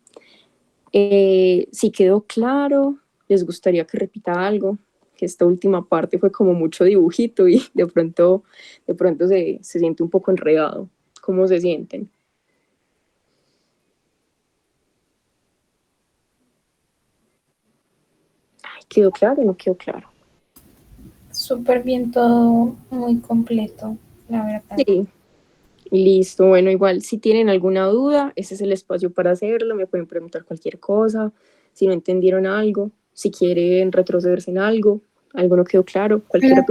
Si quedó claro, les gustaría que repita algo, que esta última parte fue como mucho dibujito y de pronto se siente un poco enredado. ¿Cómo se sienten? Ay, ¿quedó claro o no quedó claro? Súper bien todo, muy completo, la verdad. Sí. Listo, bueno, igual si tienen alguna duda, ese es el espacio para hacerlo, me pueden preguntar cualquier cosa, si no entendieron algo, si quieren retrocederse en algo no quedó claro, cualquier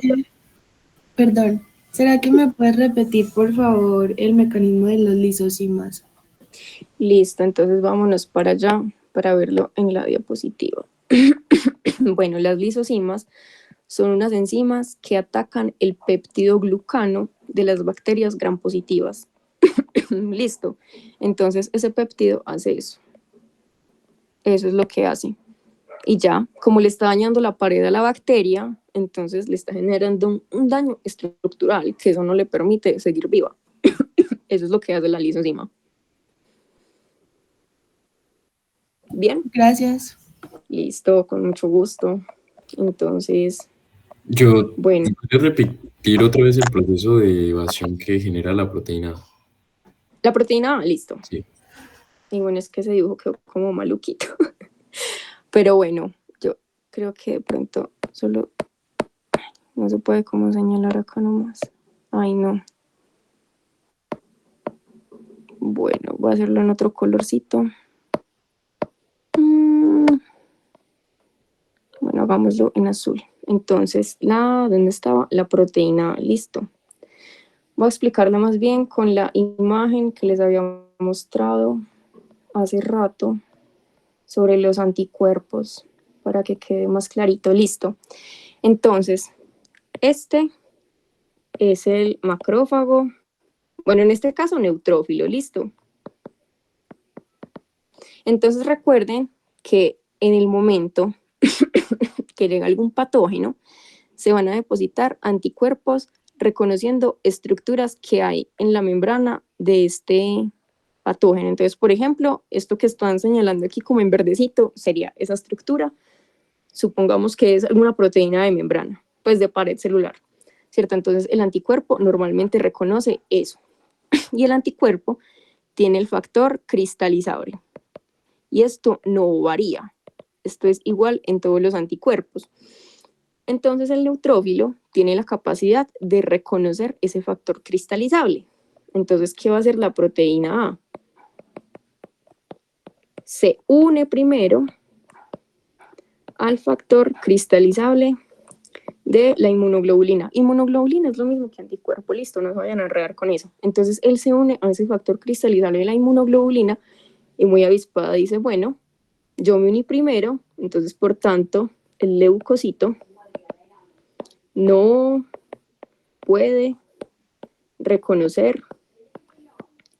Perdón, ¿será que me puedes repetir, por favor, el mecanismo de los lisosimas? Listo, entonces vámonos para allá para verlo en la diapositiva. Bueno, las lisosimas son unas enzimas que atacan el péptido glucano de las bacterias gram positivas. Listo. Entonces ese péptido hace eso. Eso es lo que hace. Y ya, como le está dañando la pared a la bacteria, entonces le está generando un daño estructural, que eso no le permite seguir viva. Eso es lo que hace la lisosima. Bien. Gracias. Listo, con mucho gusto. Entonces, Yo bueno. ¿puedes repetir otra vez el proceso de evasión que genera la proteína A? La proteína A, listo. Sí. Y bueno, es que ese dibujo quedó como maluquito. Pero bueno, yo creo que de pronto solo no se puede como señalar acá nomás. Ay, no. Bueno, voy a hacerlo en otro colorcito. Bueno, hagámoslo en azul. Entonces, ¿dónde estaba? La proteína A, listo. Voy a explicarla más bien con la imagen que les había mostrado hace rato sobre los anticuerpos para que quede más clarito. Listo. Entonces, este es el macrófago. Bueno, en este caso, neutrófilo. Listo. Entonces, recuerden que en el momento que llega algún patógeno, se van a depositar anticuerpos reconociendo estructuras que hay en la membrana de este patógeno. Entonces, por ejemplo, esto que están señalando aquí como en verdecito sería esa estructura. Supongamos que es alguna proteína de membrana, pues de pared celular, ¿cierto? Entonces, el anticuerpo normalmente reconoce eso. Y el anticuerpo tiene el factor cristalizable. Y esto no varía. Esto es igual en todos los anticuerpos. Entonces el neutrófilo tiene la capacidad de reconocer ese factor cristalizable. Entonces, ¿qué va a hacer la proteína A? se une primero al factor cristalizable de la inmunoglobulina. Inmunoglobulina es lo mismo que anticuerpo, listo, no se vayan a enredar con eso. Entonces él se une a ese factor cristalizable de la inmunoglobulina y muy avispada dice, bueno, yo me uní primero, entonces por tanto el leucocito no puede reconocer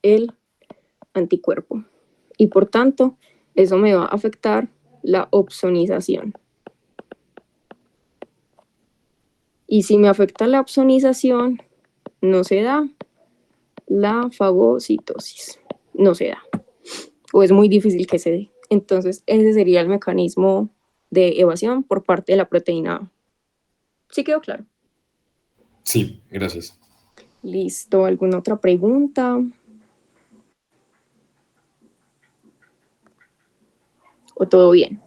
el anticuerpo y por tanto eso me va a afectar la opsonización. Y si me afecta la opsonización, no se da la fagocitosis, no se da, o es muy difícil que se dé. Entonces ese sería el mecanismo de evasión por parte de la proteína A. ¿Sí quedó claro? Sí, gracias. Listo, ¿alguna otra pregunta? ¿O todo bien?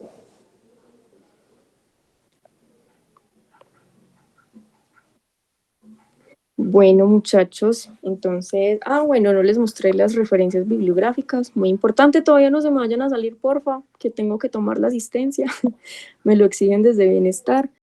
Bueno, muchachos, entonces, bueno, no les mostré las referencias bibliográficas, muy importante, todavía no se me vayan a salir, porfa, que tengo que tomar la asistencia, me lo exigen desde Bienestar.